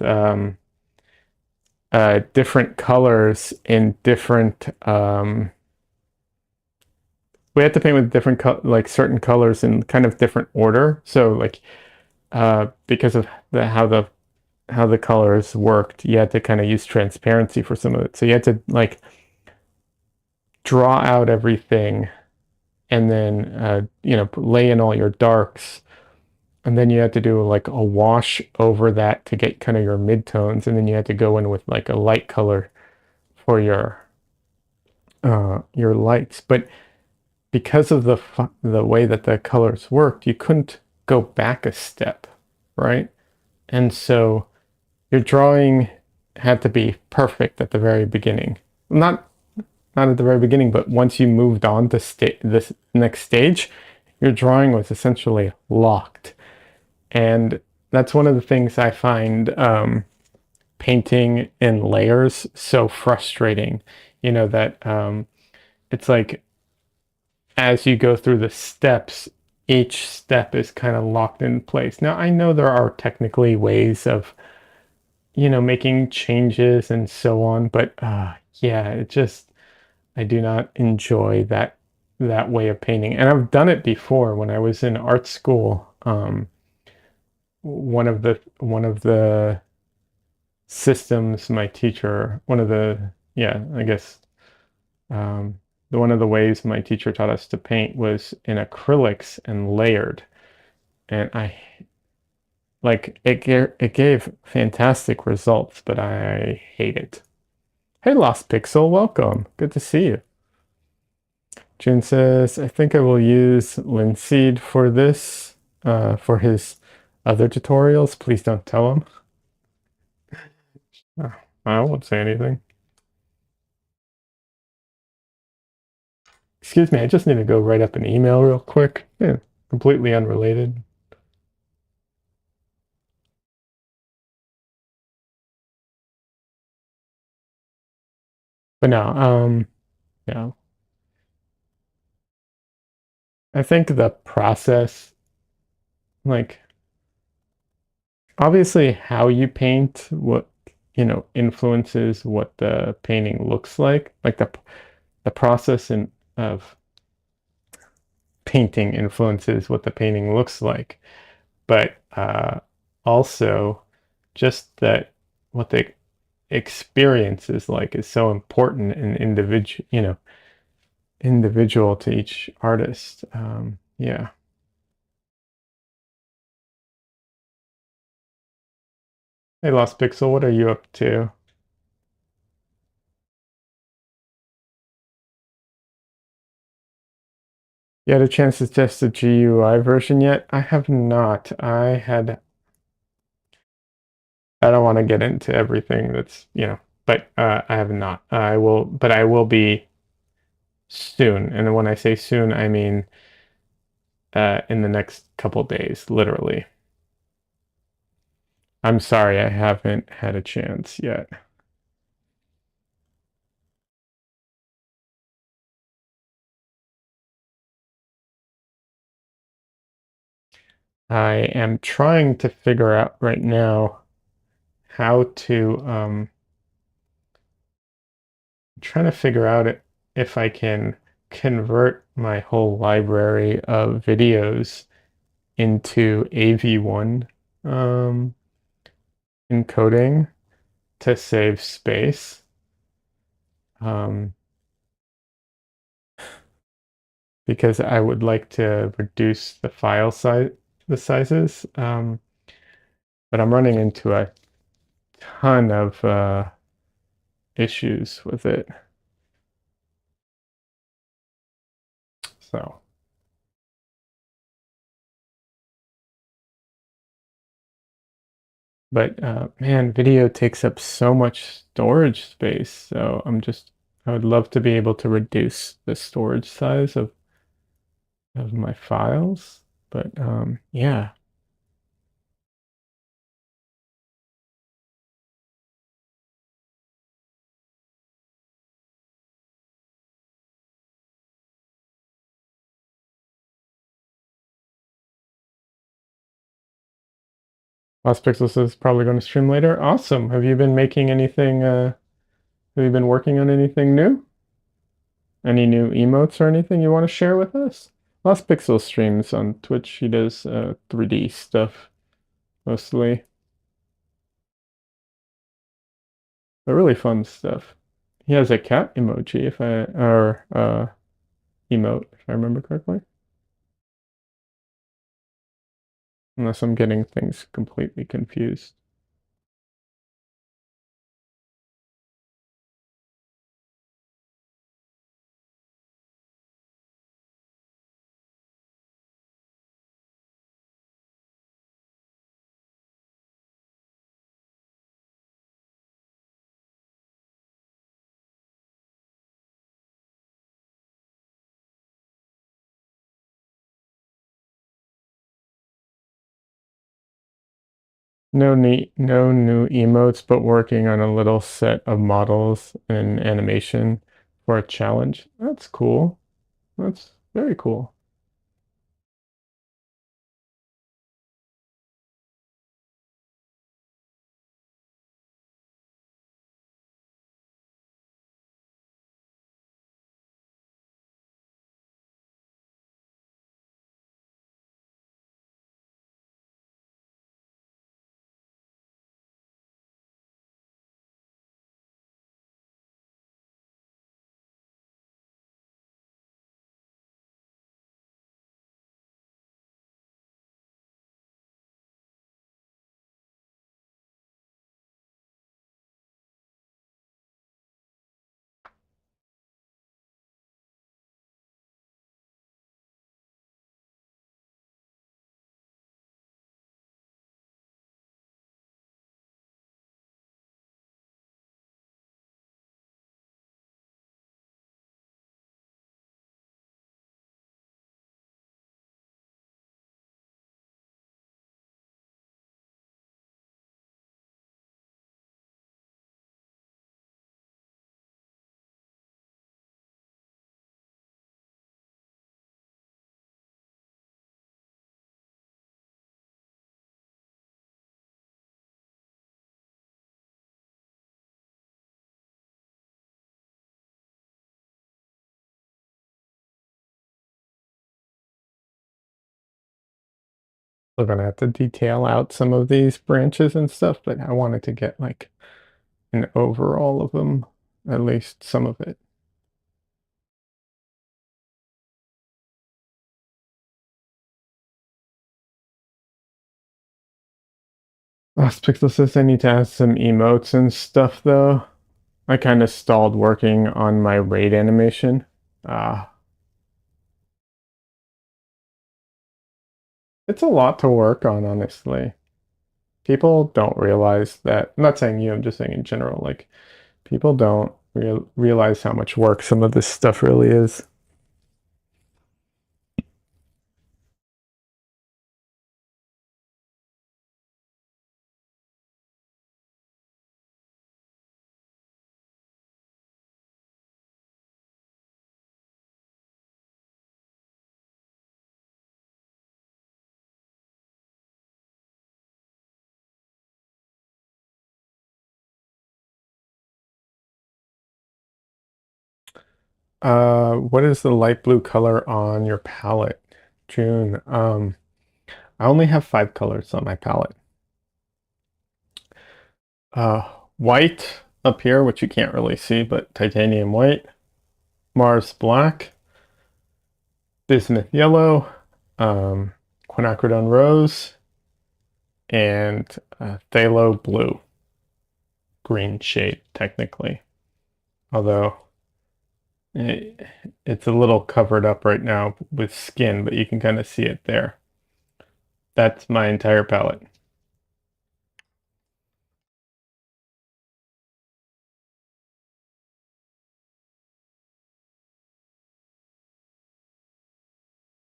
different colors in different we had to paint with different like certain colors in kind of different order. So like because of how the colors worked, you had to kind of use transparency for some of it. So you had to like draw out everything and then lay in all your darks, and then you had to do like a wash over that to get kind of your midtones, and then you had to go in with like a light color for your lights. But because of the way that the colors worked, you couldn't go back a step, right? And so your drawing had to be perfect at the very beginning. Not at the very beginning, but once you moved on to this next stage, your drawing was essentially locked. And that's one of the things I find painting in layers so frustrating. You know, that it's like as you go through the steps, each step is kind of locked in place. Now, I know there are technically ways of, making changes and so on, but yeah, it just, I do not enjoy that way of painting. And I've done it before when I was in art school. One of the systems my teacher, one of the yeah, I guess um, one of the ways my teacher taught us to paint was in acrylics and layered. And I like it gave fantastic results, but I hate it. Hey, Lost Pixel, welcome. Good to see you. June says, I think I will use Linseed for this, for his other tutorials. Please don't tell him. I won't say anything. Excuse me, I just need to go write up an email real quick. Yeah, completely unrelated. But no, yeah. I think the process, like obviously how you paint, what influences what the painting looks like. Like the process of painting influences what the painting looks like. But also just that what the experience is like is so important and individual to each artist. Yeah. Hey, Lost Pixel, what are you up to? You had a chance to test the GUI version yet? I have not. I don't want to get into everything but I have not. But I will be soon. And when I say soon, I mean in the next couple days, literally. I'm sorry, I haven't had a chance yet. I am trying to figure out right now how to trying to figure out if I can convert my whole library of videos into AV1 um, encoding to save space. Um, because I would like to reduce the sizes. But I'm running into a ton of issues with it. So But man, video takes up so much storage space. So I would love to be able to reduce the storage size of my files. But yeah. Lost Pixels is probably going to stream later. Awesome. Have you been making anything? Have you been working on anything new? Any new emotes or anything you want to share with us? Lost Pixel streams on Twitch. He does 3D stuff mostly, but really fun stuff. He has a cat emoji, if I or emote, if I remember correctly. Unless I'm getting things completely confused. No new emotes, but working on a little set of models and animation for a challenge. That's cool. That's very cool. We're gonna have to detail out some of these branches and stuff, but I wanted to get like an overall of them, at least some of it. Last Pixel says I need to add some emotes and stuff though. I kind of stalled working on my raid animation. Ah, it's a lot to work on, honestly. People don't realize that. I'm not saying you, I'm just saying in general. Like, people don't realize how much work some of this stuff really is. What is the light blue color on your palette? June. I only have 5 colors on my palette. White up here, which you can't really see, but titanium white, Mars black, bismuth yellow, quinacridone rose, and phthalo blue, green shade technically. Although it, it's a little covered up right now with skin, but you can kind of see it there. That's my entire palette.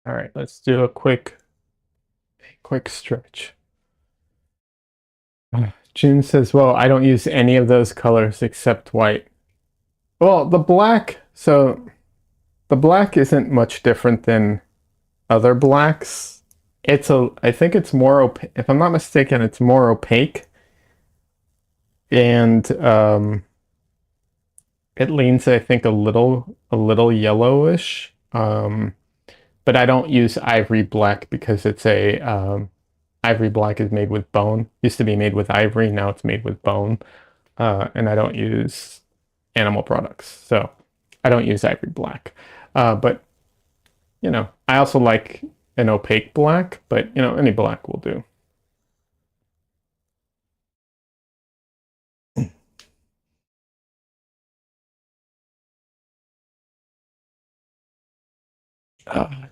All right, let's do a quick stretch. June says, well, I don't use any of those colors except white. Well, the black isn't much different than other blacks. I think it's more opaque. If I'm not mistaken, it's more opaque. And it leans, I think, a little yellowish. But I don't use ivory black because it's ivory black is made with bone. Used to be made with ivory, now it's made with bone. And I don't use animal products, so I don't use ivory black. But I also like an opaque black, but any black will do.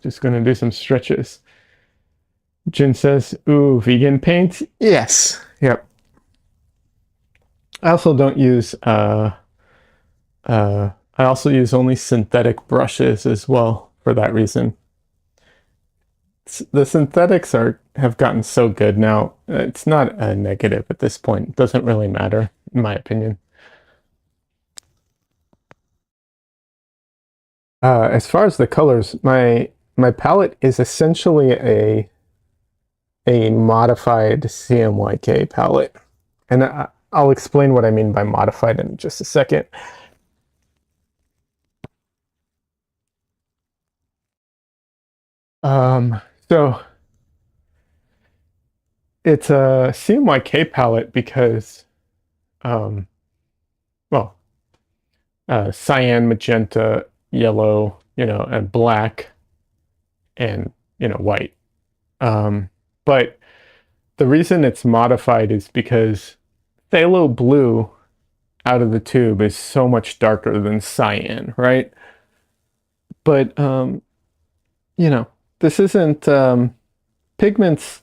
Just gonna do some stretches. Jin says, "Ooh, vegan paint." Yes. Yep. I also don't use. I also use only synthetic brushes as well for that reason. The synthetics have gotten so good now. It's not a negative at this point. It doesn't really matter, in my opinion. As far as the colors, my palette is essentially a modified CMYK palette, and I'll explain what I mean by modified in just a second. So it's a CMYK palette because, um, well, cyan, magenta, yellow, and black, and white. But the reason it's modified is because phthalo blue out of the tube is so much darker than cyan, right? But you know, this isn't pigments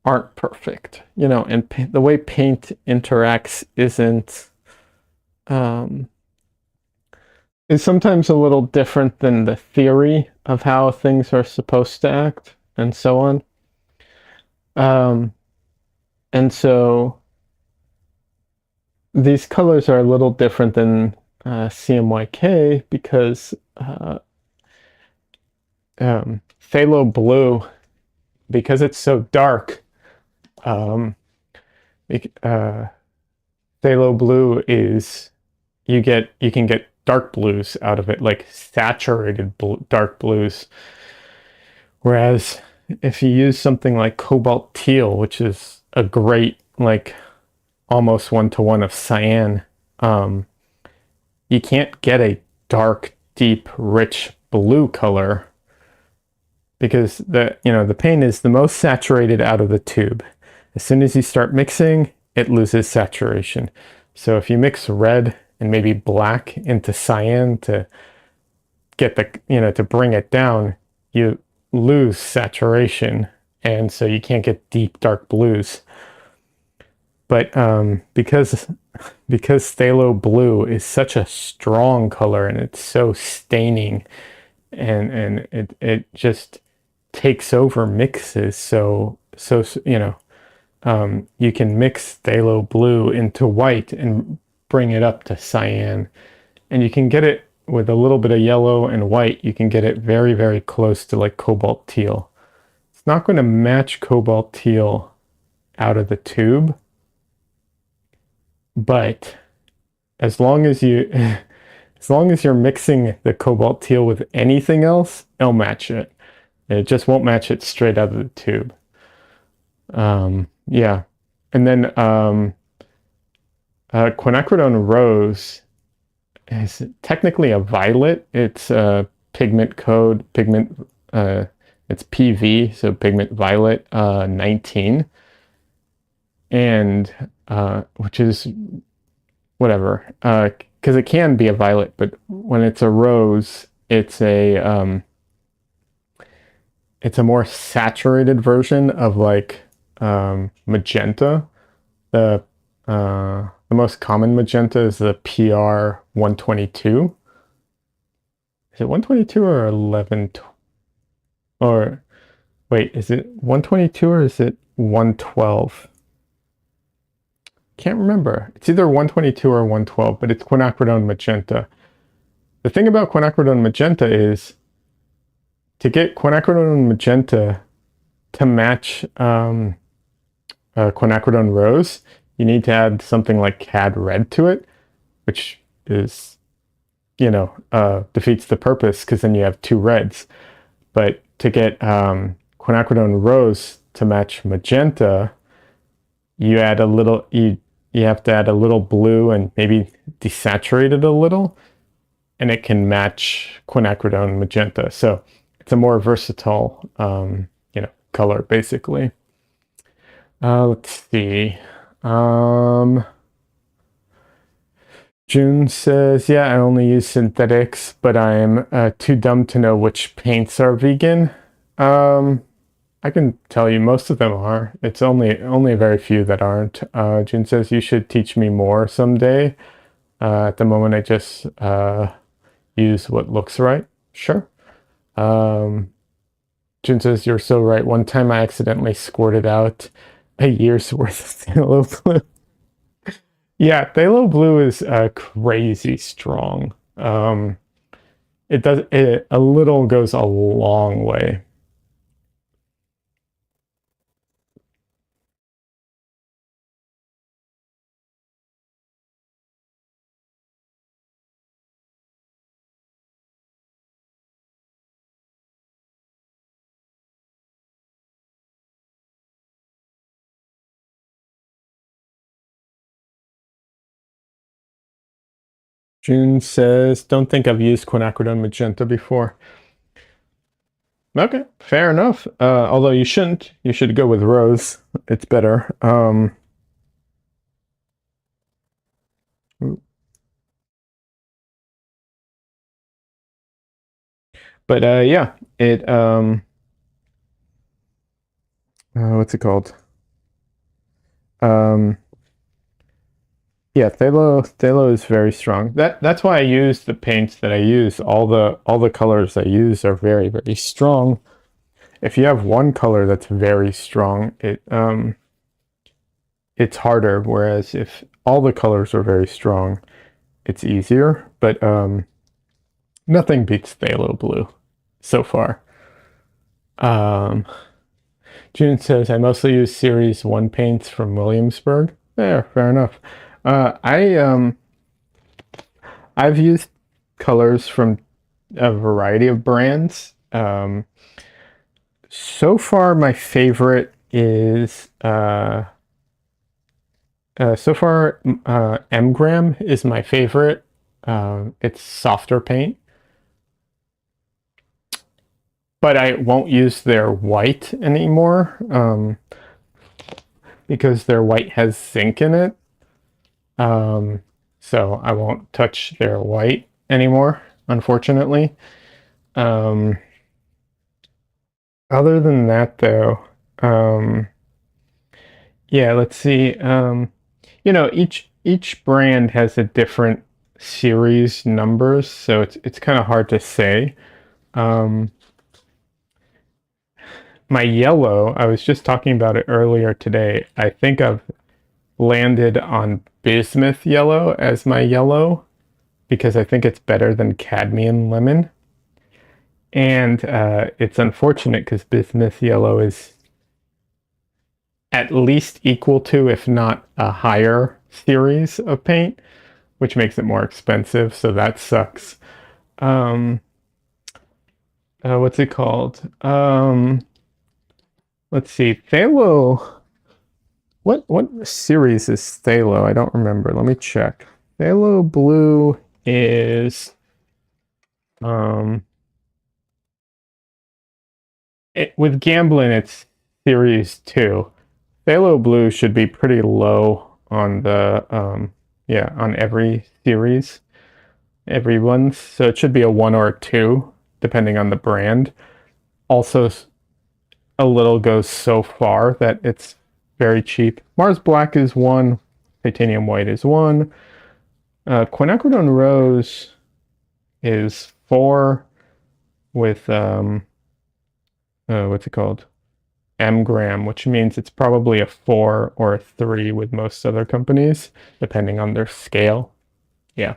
aren't perfect, and the way paint interacts isn't um, is sometimes a little different than the theory of how things are supposed to act, and so on. Um, and so these colors are a little different than CMYK because phthalo blue, because it's so dark, um, uh, phthalo blue is you can get dark blues out of it, like saturated dark blues. Whereas if you use something like cobalt teal, which is a great like almost one-to-one of cyan, um, you can't get a dark, deep, rich blue color because the paint is the most saturated out of the tube. As soon as you start mixing, it loses saturation. So if you mix red and maybe black into cyan to get to bring it down, you lose saturation, and so you can't get deep dark blues. But because phthalo blue is such a strong color and it's so staining, and it just takes over mixes. So you can mix phthalo blue into white and bring it up to cyan, and you can get it with a little bit of yellow and white. You can get it very, very close to like cobalt teal. It's not going to match cobalt teal out of the tube, but as long as you as long as you're mixing the cobalt teal with anything else, it'll match it. It just won't match it straight out of the tube. Yeah. And then quinacridone rose is technically a violet. It's a pigment code, it's PV, so pigment violet 19. And which is whatever, because it can be a violet, but when it's a rose, it's a more saturated version of like magenta. The most common magenta is the PR 122. Is it 122 or 11? Or wait, is it 122 or is it 112? Can't remember. It's either 122 or 112, but it's quinacridone magenta. The thing about quinacridone magenta is to get quinacridone magenta to match quinacridone rose, you need to add something like cad red to it, which is, defeats the purpose because then you have two reds. But to get quinacridone rose to match magenta, you add a little, you have to add a little blue and maybe desaturate it a little, and it can match quinacridone magenta. So it's a more versatile, color basically. Let's see. June says, yeah, I only use synthetics, but I'm too dumb to know which paints are vegan. I can tell you most of them are. It's only a very few that aren't. June says you should teach me more someday. At the moment, I just use what looks right. Sure. June says you're so right. One time I accidentally squirted out a year's worth of phthalo blue. Yeah, phthalo blue is crazy strong. A little goes a long way. June says, don't think I've used quinacridone magenta before. Okay, fair enough. Although you shouldn't. You should go with rose. It's better. But yeah, it what's it called? Um, yeah, phthalo is very strong. That's why I use the paints that I use. All the colors I use are very very strong. If you have one color that's very strong, it's harder. Whereas if all the colors are very strong, it's easier. But nothing beats phthalo blue so far. Um, June says I mostly use Series One paints from Williamsburg. Yeah, fair enough. I've used colors from a variety of brands. So far, my favorite is Mgram is my favorite. It's softer paint, but I won't use their white anymore because their white has zinc in it. So I won't touch their white anymore, unfortunately. Um, Other than that, though, yeah, let's see. Each brand has a different series numbers, so it's kind of hard to say. Um, my yellow, I was just talking about it earlier today. I think I've landed on bismuth yellow as my yellow because I think it's better than cadmium lemon. And it's unfortunate because bismuth yellow is at least equal to, if not a higher series of paint, which makes it more expensive. So that sucks. What's it called? Let's see. Phthalo. What series is Phthalo? I don't remember. Let me check. Phthalo blue is with Gamblin it's series 2. Phthalo blue should be pretty low on the on every series, everyone's. So it should be a 1 or a 2 depending on the brand. Also a little goes so far that it's very cheap. Mars Black is 1, Titanium White is 1, Quinacridone Rose is 4 with what's it called? M-gram, which means it's probably a 4 or a 3 with most other companies, depending on their scale. Yeah.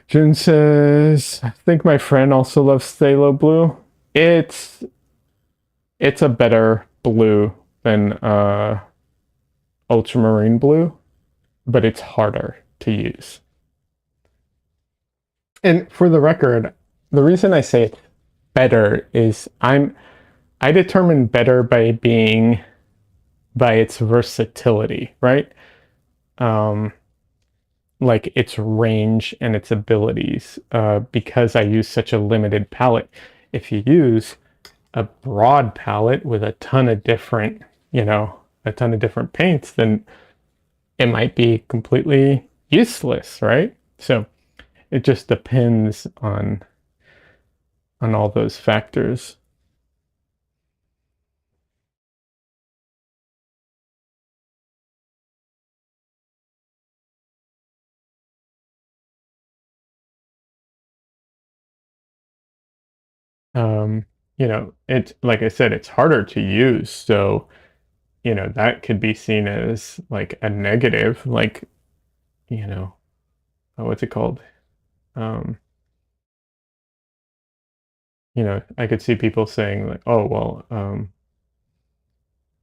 June says, I think my friend also loves phthalo blue. It's it's a better blue than ultramarine blue, but it's harder to use. And for the record, the reason I say better is I determine better by being by its versatility, right? Um, like its range and its abilities, because I use such a limited palette. If you use a broad palette with a ton of different, a ton of different paints, then it might be completely useless, right? So it just depends on all those factors. Um, it's like I said, it's harder to use, so that could be seen as like a negative, like, you know, what's it called? Um, I could see people saying like, oh, well,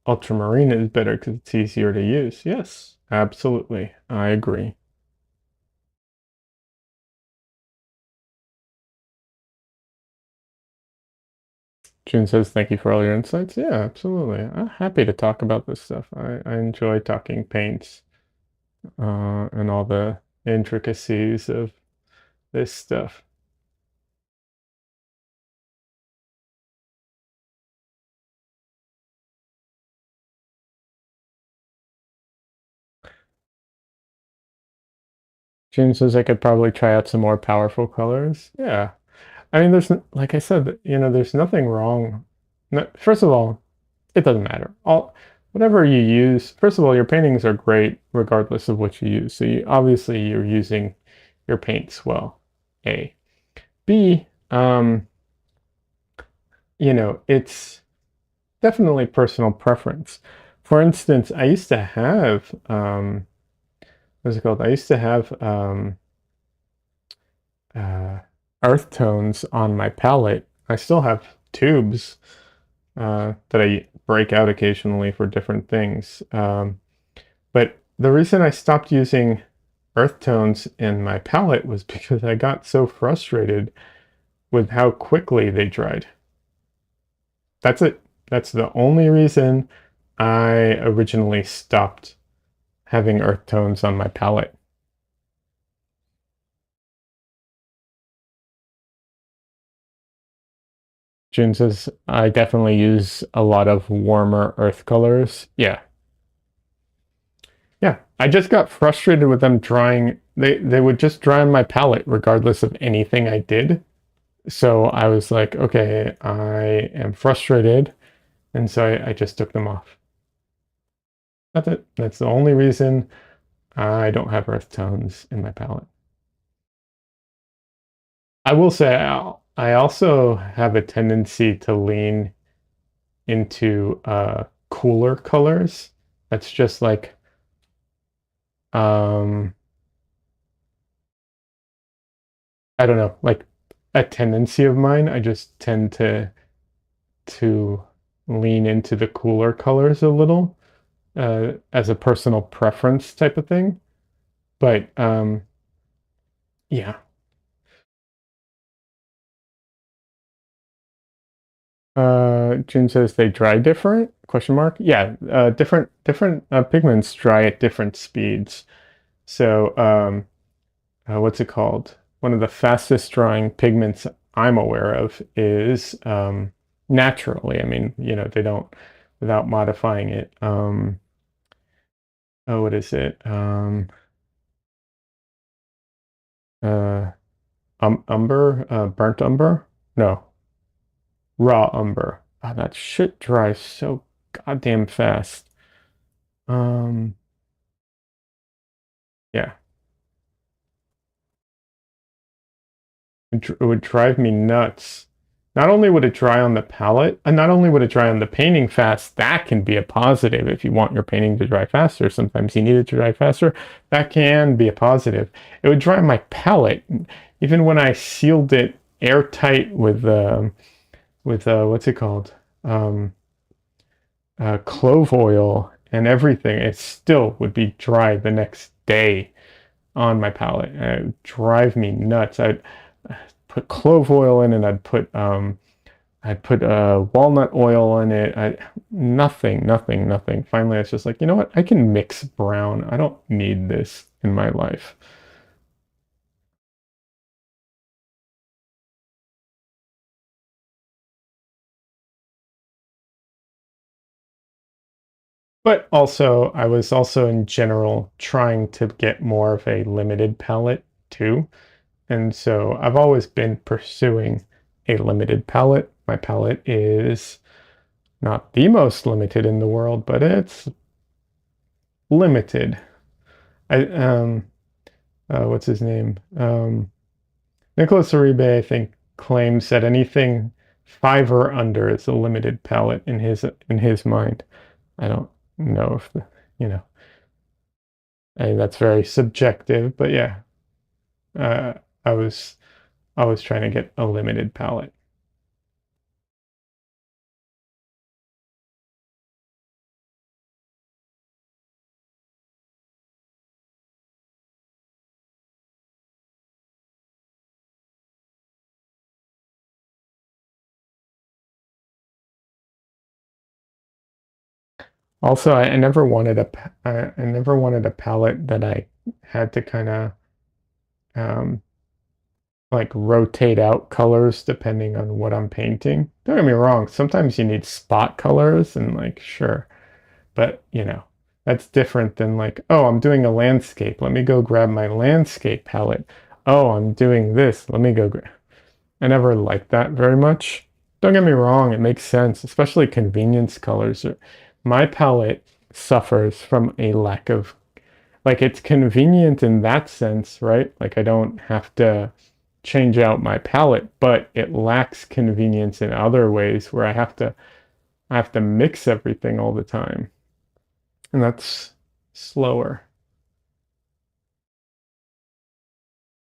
ultramarine is better because it's easier to use. Yes, absolutely. I agree. June says, thank you for all your insights. Yeah, absolutely. I'm happy to talk about this stuff. I enjoy talking paints, and all the intricacies of this stuff. June says I could probably try out some more powerful colors. Yeah. I mean, like I said, there's nothing wrong. No, first of all, it doesn't matter. Whatever you use, first of all, your paintings are great regardless of what you use. So obviously you're using your paints well. A. B, it's definitely personal preference. For instance, I used to have, what's it called? I used to have uh, earth tones on my palette. I still have tubes that I break out occasionally for different things. But the reason I stopped using earth tones in my palette was because I got so frustrated with how quickly they dried. That's it. That's the only reason I originally stopped having earth tones on my palette. June says, I definitely use a lot of warmer earth colors. Yeah. Yeah. I just got frustrated with them drying. They would just dry on my palette regardless of anything I did. So I was like, okay, I am frustrated. And so I just took them off. That's it. That's the only reason I don't have earth tones in my palette. I will say I also have a tendency to lean into cooler colors. That's just like um I don't know, like a tendency of mine. I just tend to lean into the cooler colors a little, as a personal preference type of thing. But yeah. June says they dry different? Question mark. Yeah, different pigments dry at different speeds. So what's it called? One of the fastest drying pigments I'm aware of is naturally. I mean, they don't without modifying it. Oh, what is it? Uh, umber, burnt umber? No, raw umber. Oh, that shit dries so goddamn fast. Um, yeah, it would drive me nuts. not only would it dry on the palette, and not only would it dry on the painting fast, that can be a positive if you want your painting to dry faster. Sometimes you need it to dry faster. That can be a positive. It would dry my palette, even when I sealed it airtight with what's it called? Um, Clove oil and everything. It still would be dry the next day on my palette. It would drive me nuts. I'd put clove oil in, and I'd put walnut oil in it. Nothing. Finally, it's just like, you know what? I can mix brown. I don't need this in my life. But also, I was also in general trying to get more of a limited palette too. And so I've always been pursuing a limited palette. My palette is not the most limited in the world, but it's limited. I what's his name? Nicholas Uribe, I think, claims that anything five or under is a limited palette in his mind. I don't know if you know, that's very subjective, but yeah, uh, I was always trying to get a limited palette. Also, I never wanted I never wanted a palette that I had to kind of um, like rotate out colors depending on what I'm painting. Don't get me wrong, sometimes you need spot colors and like sure, but that's different than like, oh, I'm doing a landscape. Let me go grab my landscape palette. Oh, I'm doing this. Let me go. I never liked that very much. Don't get me wrong, it makes sense, especially convenience colors. My palette suffers from a lack of, like, it's convenient in that sense, right? Like, I don't have to change out my palette, but it lacks convenience in other ways where I have to mix everything all the time. And that's slower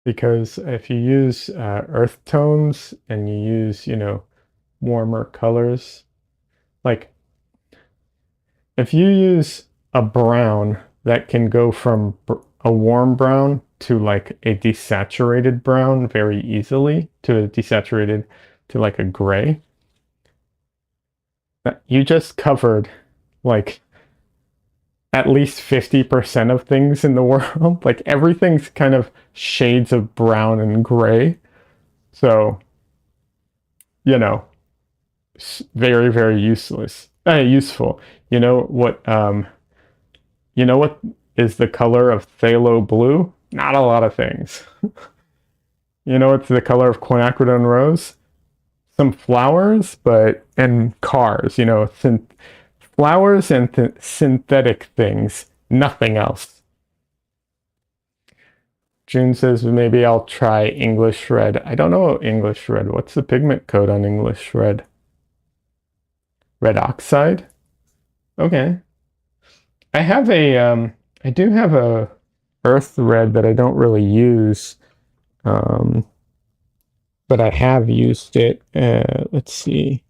because if you use earth tones and you use, warmer colors, like if you use a brown that can go from a warm brown to like a desaturated brown very easily to a desaturated to like a gray, you just covered like at least 50% of things in the world. Like everything's kind of shades of brown and gray. So, you know, very, very useful. You know what you know what is the color of phthalo blue? Not a lot of things. You know what's the color of quinacridone rose? Some flowers, but and cars, flowers and synthetic things, nothing else. June says maybe I'll try English red. I don't know English red. What's the pigment code on English red? Red oxide? Okay. I do have a earth red that I don't really use. Um, but I have used it. Let's see.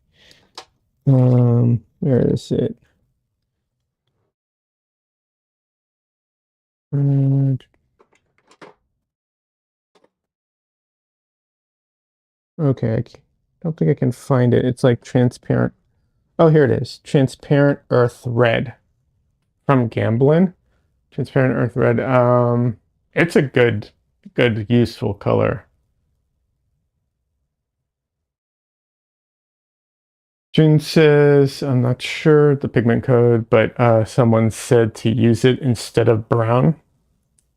Where is it? Uh, okay, I don't think I can find it. It's like transparent. Oh, here it is. Transparent earth red from Gamblin. Transparent earth red. It's a good, useful color. June says, I'm not sure the pigment code, but someone said to use it instead of brown.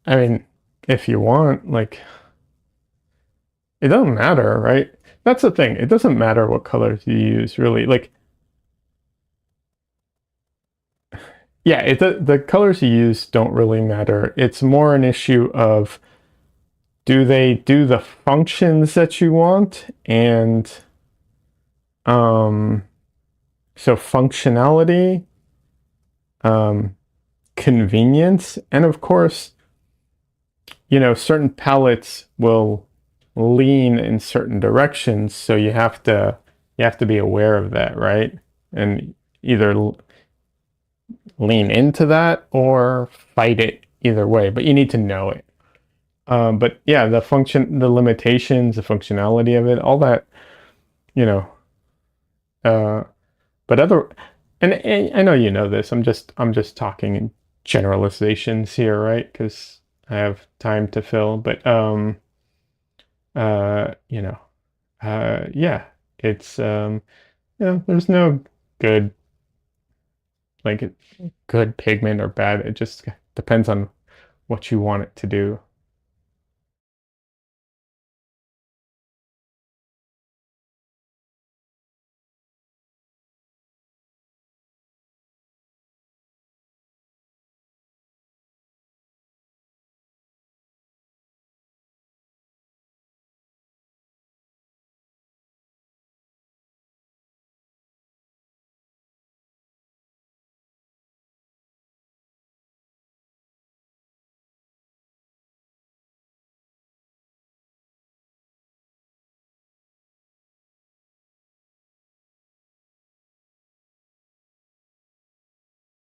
I mean, if you want, like, it doesn't matter, right? That's the thing. It doesn't matter what colors you use, really. Like, yeah, the colors you use don't really matter. It's more an issue of do they do the functions that you want? And Um, so functionality, um, convenience, and of course, certain palettes will lean in certain directions, so you have to be aware of that, right? And either lean into that or fight it either way, but you need to know it. But yeah, the limitations, the functionality of it, all that, you know, uh, but and I know you know this. I'm just talking in generalizations here, right? Because I have time to fill. But uh, you know, yeah, it's there's no good like good pigment or bad. It just depends on what you want it to do.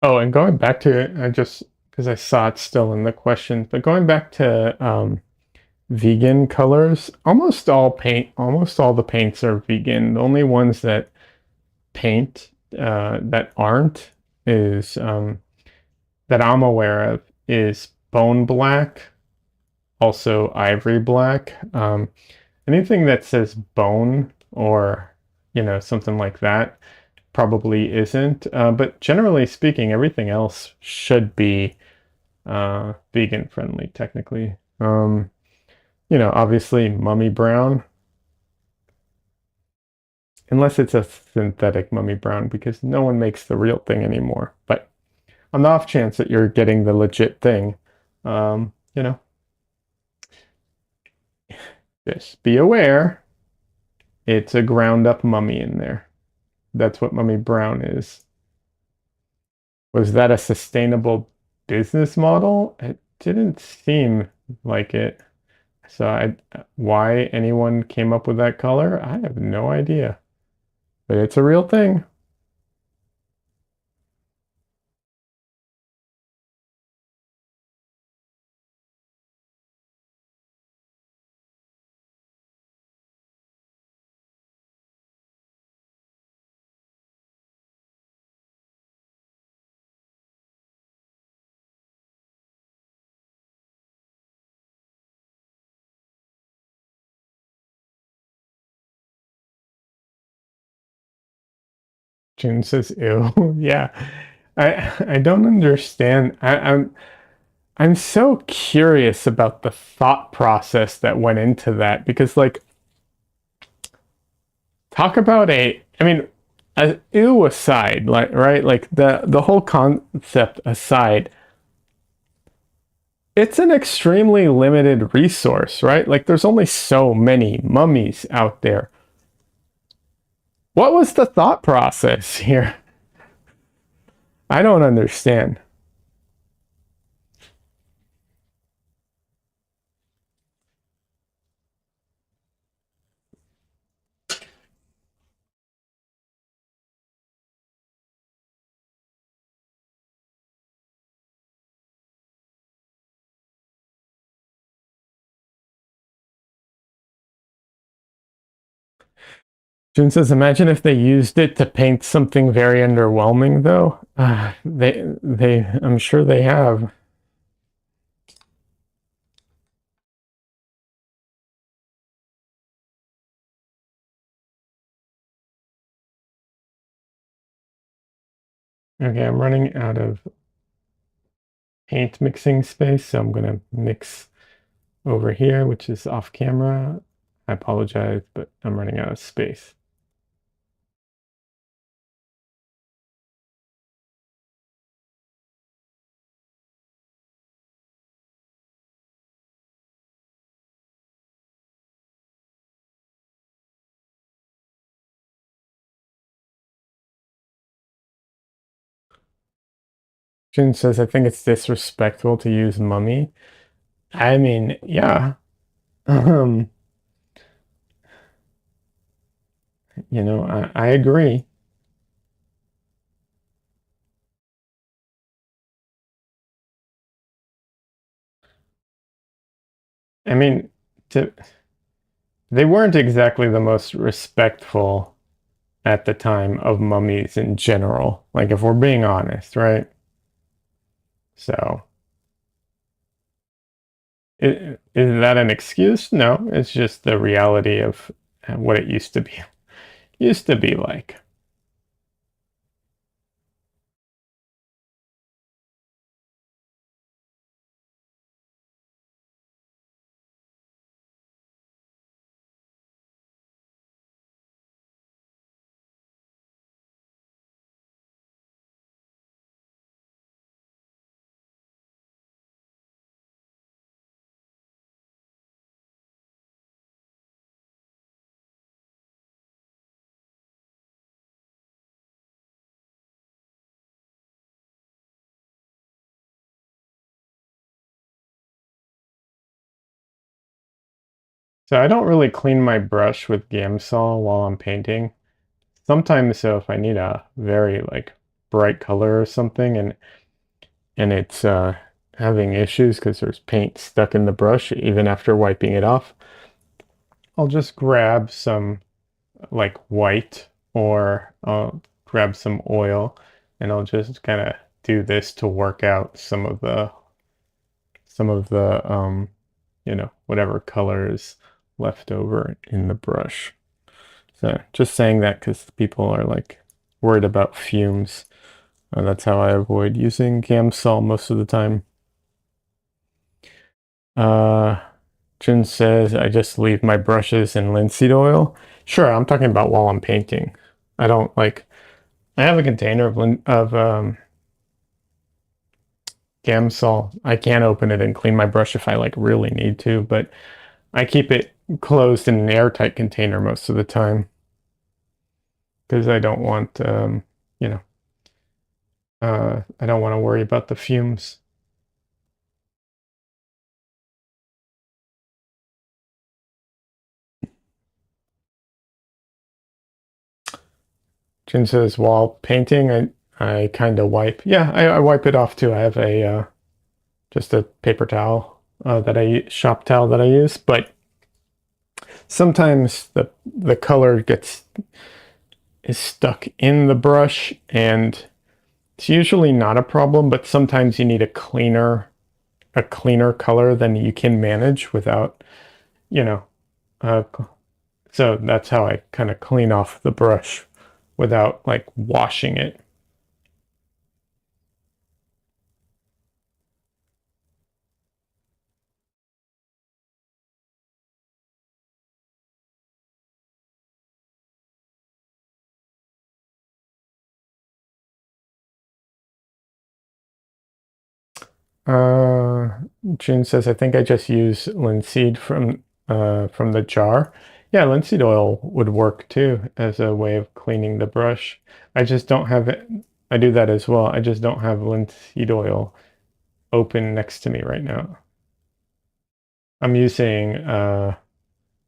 Oh, and going back to it, I just because I saw it still in the question, but going back to vegan colors, almost all the paints are vegan. The only ones that paint that aren't is that I'm aware of is bone black, also ivory black. Anything that says bone or something like that probably isn't. But generally speaking, everything else should be vegan friendly technically. Obviously mummy brown, unless it's a synthetic mummy brown, because no one makes the real thing anymore. But on the off chance that you're getting the legit thing, um, you know, just be aware it's a ground up mummy in there. That's what mummy brown is. Was that a sustainable business model? It didn't seem like it. So why anyone came up with that color, I have no idea. But it's a real thing. June says, "Ew." Yeah, I don't understand. I'm so curious about the thought process that went into that because, like, talk about I mean, ew aside, like, right, like the whole concept aside, it's an extremely limited resource, right? Like, there's only so many mummies out there. What was the thought process here? I don't understand. June says, imagine if they used it to paint something very underwhelming, though. I'm sure they have. Okay, I'm running out of paint mixing space, so I'm gonna mix over here, which is off camera. I apologize, but I'm running out of space. Jin says, I think it's disrespectful to use mummy. I mean, yeah. Um, I agree. I mean, to, they weren't exactly the most respectful at the time of mummies in general. Like, if we're being honest, right? So, is that an excuse? No, it's just the reality of what it used to be like. So I don't really clean my brush with Gamsol while I'm painting. Sometimes, so if I need a very like bright color or something, and it's having issues because there's paint stuck in the brush even after wiping it off, I'll just grab some like white, or I'll grab some oil, and I'll just kind of do this to work out some of the whatever color is left over in the brush. So just saying that because people are like worried about fumes. That's how I avoid using Gamsol most of the time. Uh, Jin says I just leave my brushes in linseed oil. Sure, I'm talking about while I'm painting. I don't like. I have a container of Gamsol. I can open it and clean my brush if I like really need to, but I keep it closed in an airtight container most of the time because I don't want you know I don't want to worry about the fumes. Jin says while painting, I kind of wipe. Yeah, I wipe it off too. I have a just a paper towel shop towel that I use, but sometimes the color gets is stuck in the brush, and it's usually not a problem, but sometimes you need a cleaner color than you can manage without, you know, uh, so that's how I kind of clean off the brush without like washing it. Uh, June says, I think I just use linseed from the jar. Yeah, linseed oil would work too as a way of cleaning the brush. I just don't have it. I do that as well. I just don't have linseed oil open next to me right now. I'm using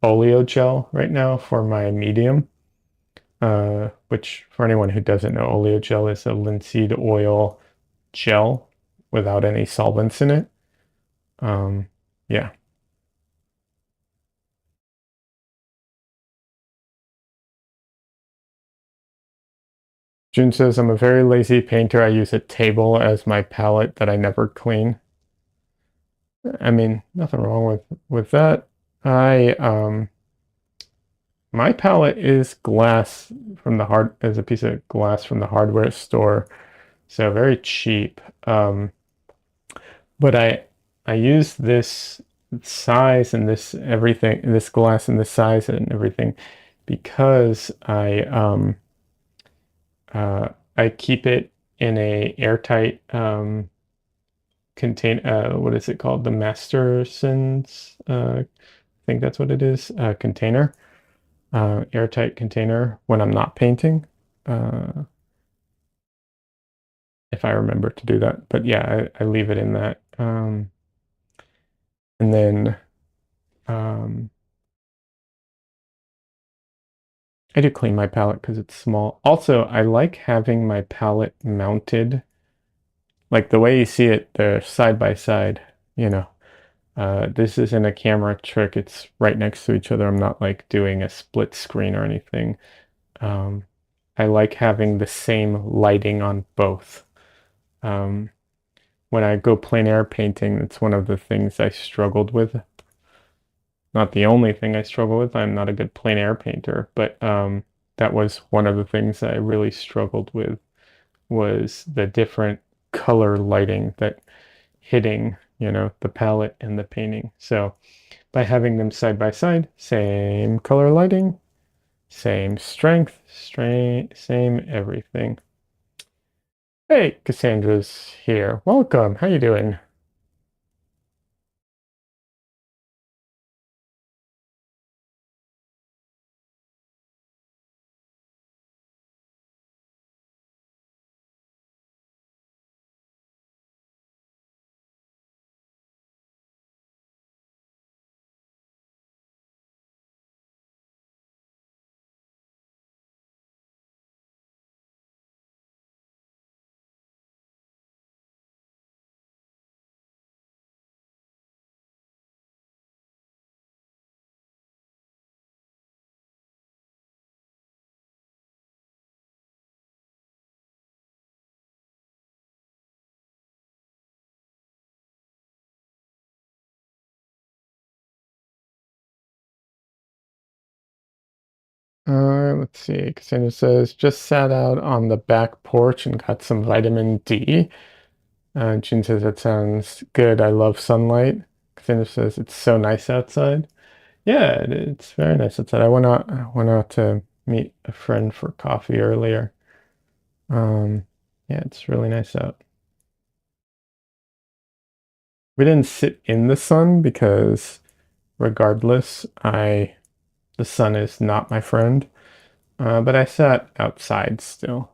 oleo gel right now for my medium, which for anyone who doesn't know, oleo gel is a linseed oil gel without any solvents in it. Um, yeah. June says, I'm a very lazy painter. I use a table as my palette that I never clean. I mean, nothing wrong with that. I My palette is glass from the hard is a piece of glass from the hardware store, so very cheap. But I use this size and this everything, this glass and this size and everything because I keep it in a airtight contain what is it called? The Masterson's I think that's what it is, container, airtight container when I'm not painting. Uh, if I remember to do that. But yeah, I leave it in that. And then um, I do clean my palette because it's small. Also, I like having my palette mounted, like the way you see it, they're side by side, you know. This isn't a camera trick. It's right next to each other. I'm not like doing a split screen or anything. Um, I like having the same lighting on both. Um, when I go plein air painting, it's one of the things I struggled with. Not the only thing I struggle with. I'm not a good plein air painter, but that was one of the things I really struggled with was the different color lighting that hitting, the palette and the painting. So by having them side by side, same color lighting, same strength, same everything. Hey, Cassandra's here. Welcome. How you doing? Let's see. Cassandra says, just sat out on the back porch and got some vitamin D. Jean says, that sounds good. I love sunlight. Cassandra says, it's so nice outside. Yeah, it's very nice outside. I went out to meet a friend for coffee earlier. Um, yeah, it's really nice out. We didn't sit in the sun because regardless, the sun is not my friend. But I sat outside still.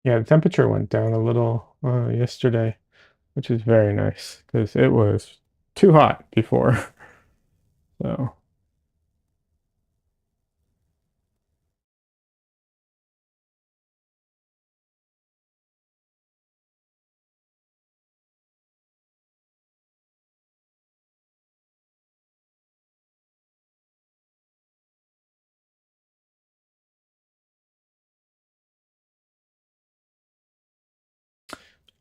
Yeah, the temperature went down a little yesterday, which is very nice because it was too hot before. So,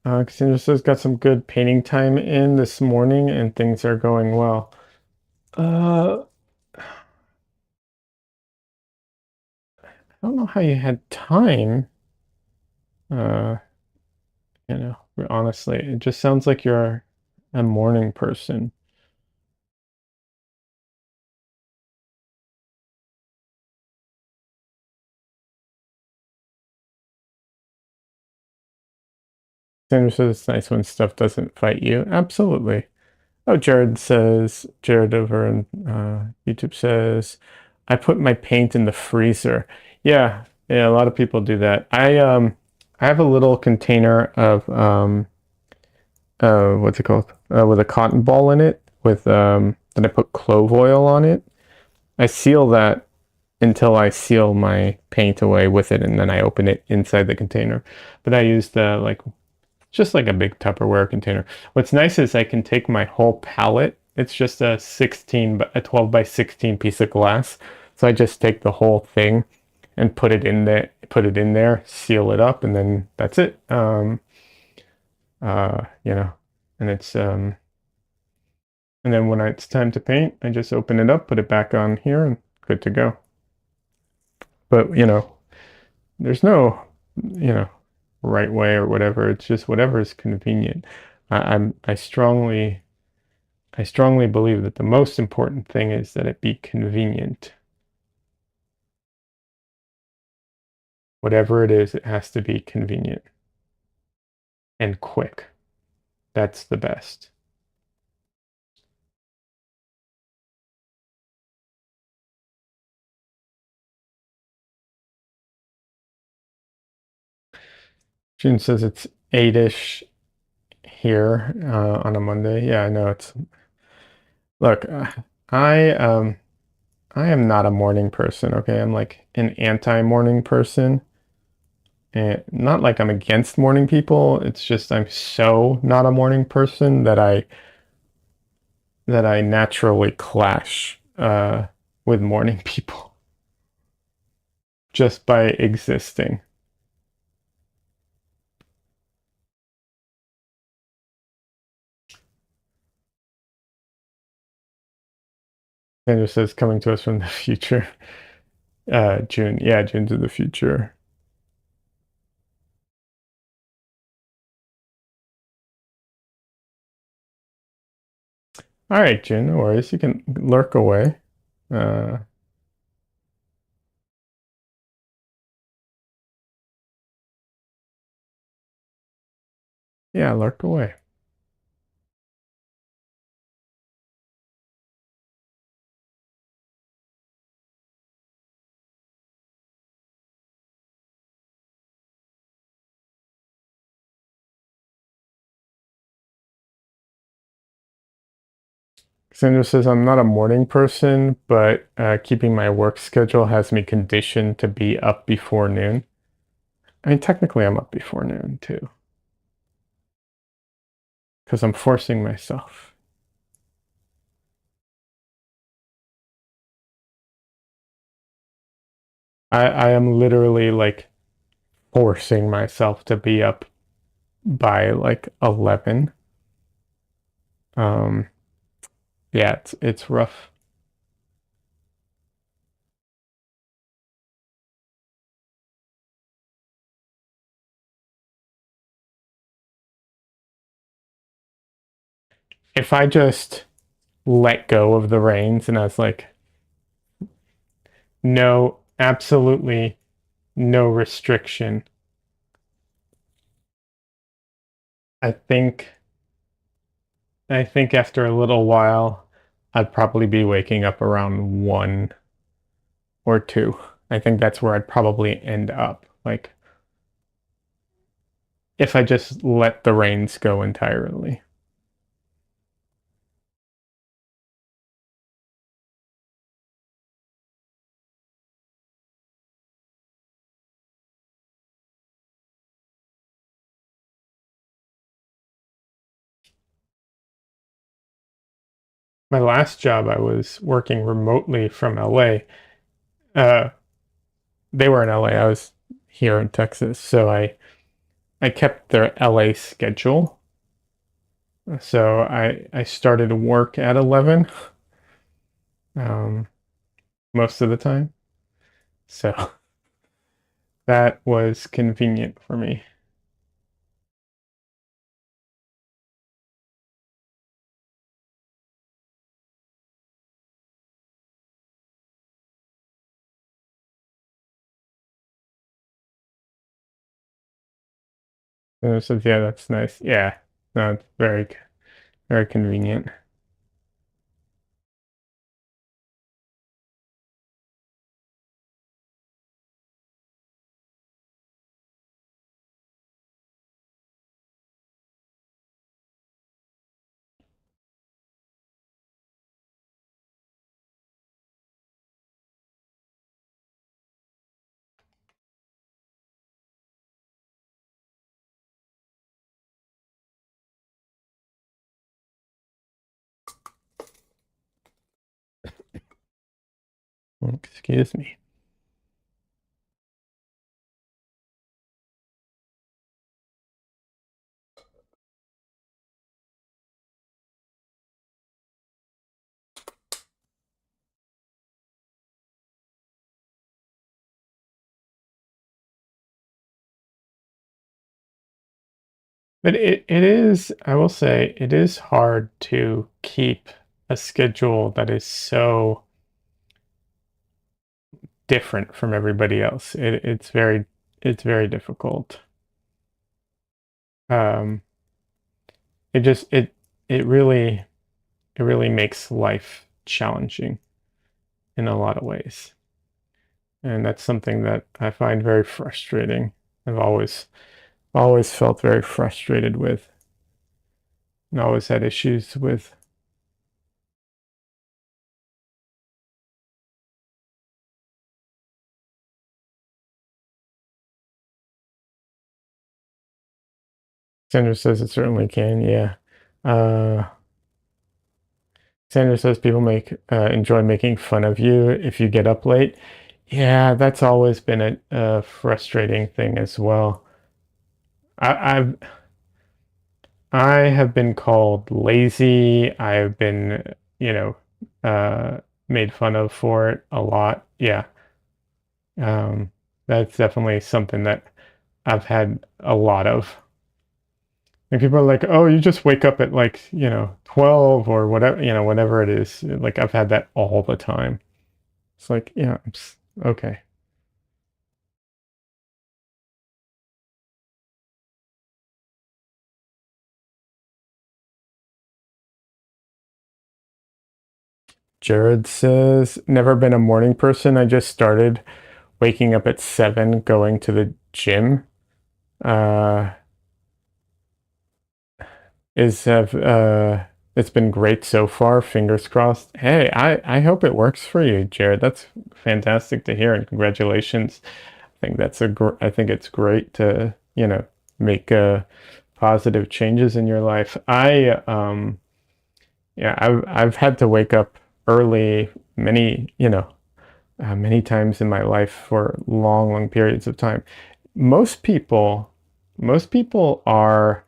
Cassandra says got some good painting time in this morning and things are going well. Uh, I don't know how you had time. Uh, honestly, it just sounds like you're a morning person. Sandra says it's nice when stuff doesn't fight you. Absolutely. Oh, Jared over in YouTube says, I put my paint in the freezer. Yeah, yeah, a lot of people do that. I have a little container of what's it called? With a cotton ball in it with then I put clove oil on it. I seal that until I seal my paint away with it and then I open it inside the container. But I use the like just like a big Tupperware container. What's nice is I can take my whole palette. It's just a 12 by 16 piece of glass. So I just take the whole thing and put it in there, seal it up, and then that's it. Uh, you know, and it's And then when it's time to paint, I just open it up, put it back on here, and good to go. But, there's no, you know, right way or whatever. It's just whatever is convenient. I strongly believe that the most important thing is that it be convenient. Whatever it is, it has to be convenient and quick. That's the best. June says it's 8-ish here on a Monday. Yeah, I know it's. Look, I um I am not a morning person. Okay, I'm like an anti-morning person, and not like I'm against morning people. It's just I'm so not a morning person that I naturally clash with morning people just by existing. Sandra says coming to us from the future. June. Yeah, June's in the future. All right, June, no worries. You can lurk away. Uh, yeah, lurk away. Sandra says I'm not a morning person, but keeping my work schedule has me conditioned to be up before noon. I mean, technically, I'm up before noon too, because I'm forcing myself. I am literally like forcing myself to be up by like 11. Um, yeah, it's rough. If I just let go of the reins and I was like, no, absolutely no restriction, I think I think after a little while, I'd probably be waking up around 1 or 2. I think that's where I'd probably end up. Like, if I just let the reins go entirely. My last job, I was working remotely from LA. Uh, they were in LA. I was here in Texas. So I kept their LA schedule. So I started work at 11 um, most of the time. So that was convenient for me. And I said, yeah, that's nice. Yeah, no, it's very convenient. Excuse me. But it is, I will say, it is hard to keep a schedule that is so different from everybody else. It's very difficult. Um, it just it really makes life challenging in a lot of ways. And that's something that I find very frustrating. I've always felt very frustrated with and always had issues with. Sandra says it certainly can, yeah. Uh, Sandra says people make enjoy making fun of you if you get up late. Yeah, that's always been a frustrating thing as well. I've I have been called lazy. I've been, you know, made fun of for it a lot. Yeah, um, that's definitely something that I've had a lot of. And people are like, "Oh, you just wake up at like, 12 or whatever, whatever it is." Like I've had that all the time. It's like, yeah, okay. Jared says, never been a morning person. I just started waking up at 7, going to the gym. Uh, is have It's been great so far. Fingers crossed. Hey, I hope it works for you, Jared. That's fantastic to hear, and congratulations. I think it's great to, make positive changes in your life. Yeah, I've had to wake up early many times in my life for long, long periods of time. Most people, most people are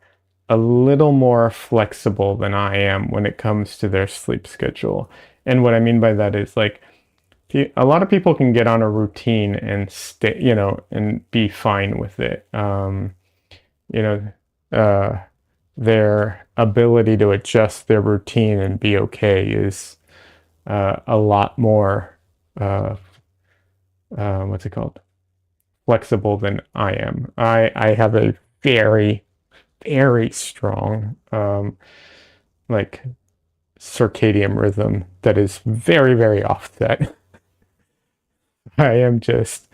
a little more flexible than I am when it comes to their sleep schedule. And what I mean by that is like a lot of people can get on a routine and stay, and be fine with it. You know, uh, their ability to adjust their routine and be okay is a lot more uh, what's it called? Flexible than I am. I have a very very strong like circadian rhythm that is very very offset. I am just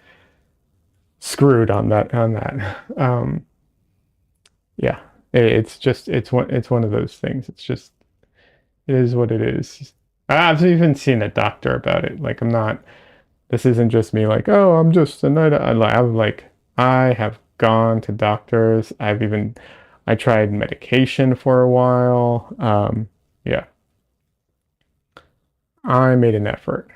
screwed on that. Yeah, it's one of those things. It's just it is what it is. I've even seen a doctor about it. Like I'm not. This isn't just me. Like oh, I'm just a night. I'm like I have gone to doctors. I tried medication for a while. Yeah, I made an effort.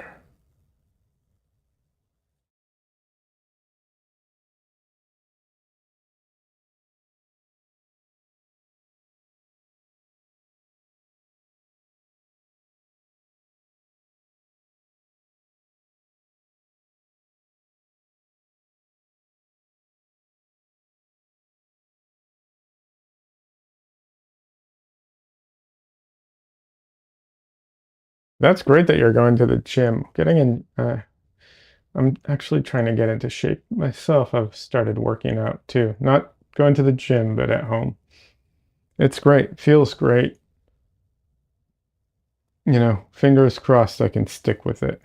That's great that you're going to the gym. I'm actually trying to get into shape myself. I've started working out too. Not going to the gym, but at home. It's great. Feels great. Fingers crossed I can stick with it.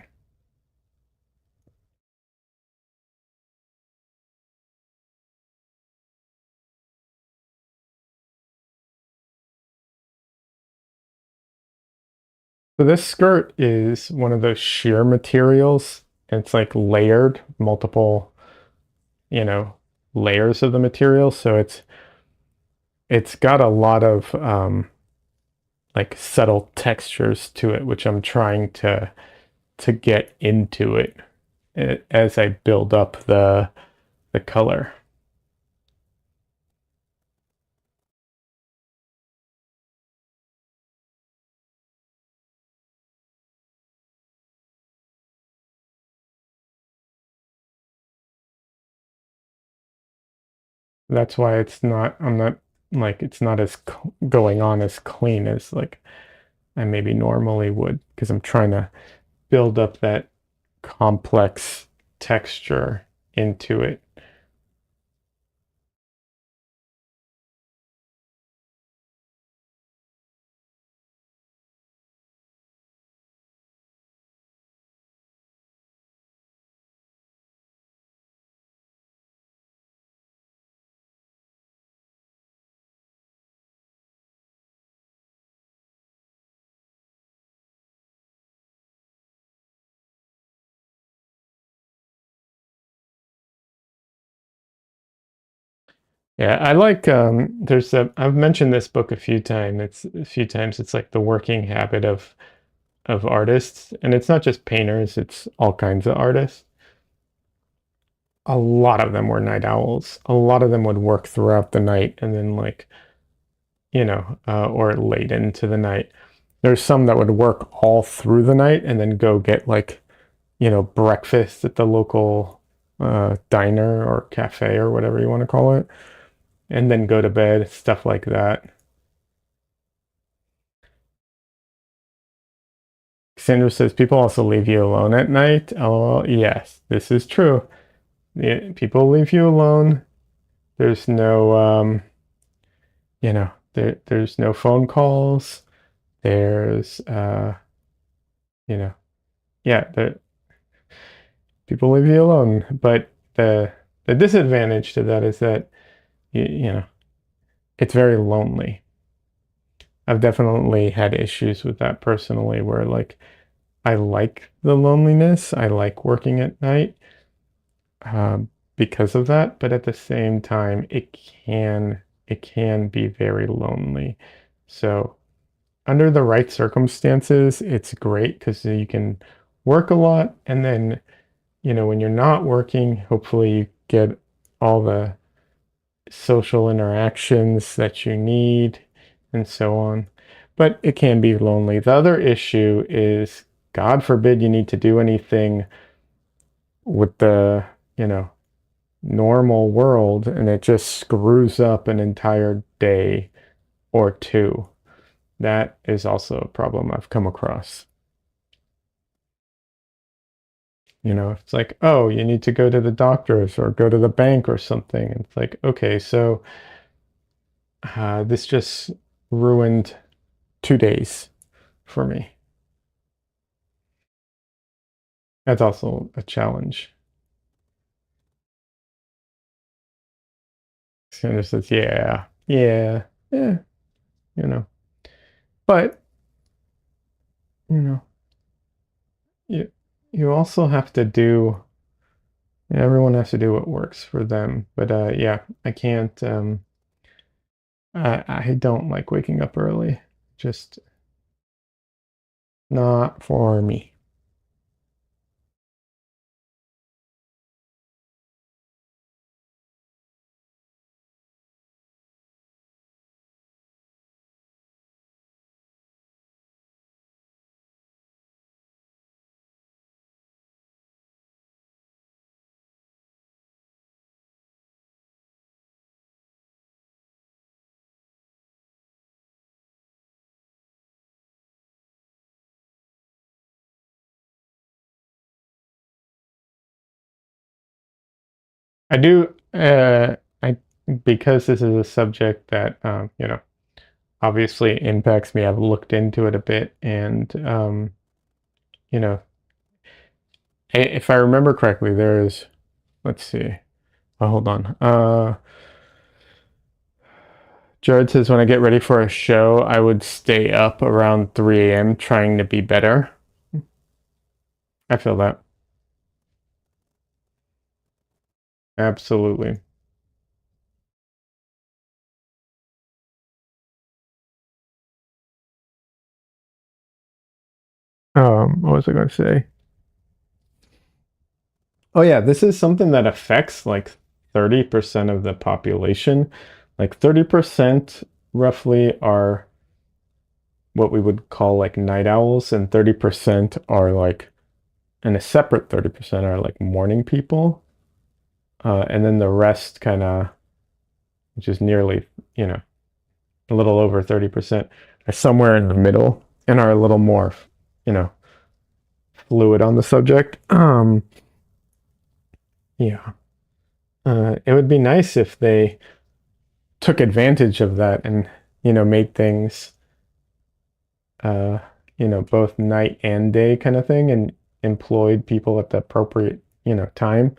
So this skirt is one of those sheer materials. It's like layered, multiple, you know, layers of the material. So it's got a lot of like subtle textures to it, which I'm trying to get into it as I build up the color. That's why I'm not like it's not as going on as clean as like I maybe normally would because I'm trying to build up that complex texture into it. Yeah, I like there's a I've mentioned this book a few times. It's like the working habit of artists, and it's not just painters, it's all kinds of artists. A lot of them were night owls. A lot of them would work throughout the night and then like, or late into the night. There's some that would work all through the night and then go get like, breakfast at the local diner or cafe or whatever you want to call it, and then go to bed, stuff like that. Sandra says people also leave you alone at night. Oh, yes, this is true. Yeah, people leave you alone. There's no, there's no phone calls. There's, you know, yeah, people leave you alone. But the disadvantage to that is that, you know, it's very lonely. I've definitely had issues with that personally, where like I like the loneliness. I like working at night, because of that, but at the same time, it can be very lonely. So under the right circumstances, it's great because you can work a lot, and then when you're not working, hopefully you get all the social interactions that you need and so on. But it can be lonely. The other issue is, God forbid you need to do anything with the, you know, normal world and it just screws up an entire day or two. That is also a problem I've come across. It's like, oh, you need to go to the doctors or go to the bank or something. It's like, okay, so this just ruined 2 days for me. That's also a challenge. Sandra says, yeah, yeah, yeah, you know. But, you know, you you also have to do everyone has to do what works for them. But yeah, I can't I don't like waking up early. Just not for me. I do I because this is a subject that obviously impacts me. I've looked into it a bit, and you know, if I remember correctly, there's let's see. Oh, hold on. Jared says when I get ready for a show, I would stay up around 3 a.m. trying to be better. I feel that. Absolutely. What was I going to say? Oh yeah, this is something that affects like 30% of the population. Like 30% roughly are what we would call like night owls, and 30% are like, and a separate 30% are like morning people. And then the rest kind of, which is nearly, you know, a little over 30% are somewhere in the middle and are a little more, you know, fluid on the subject. Yeah. It would be nice if they took advantage of that and, made things, uh, both night and day kind of thing and employed people at the appropriate, time.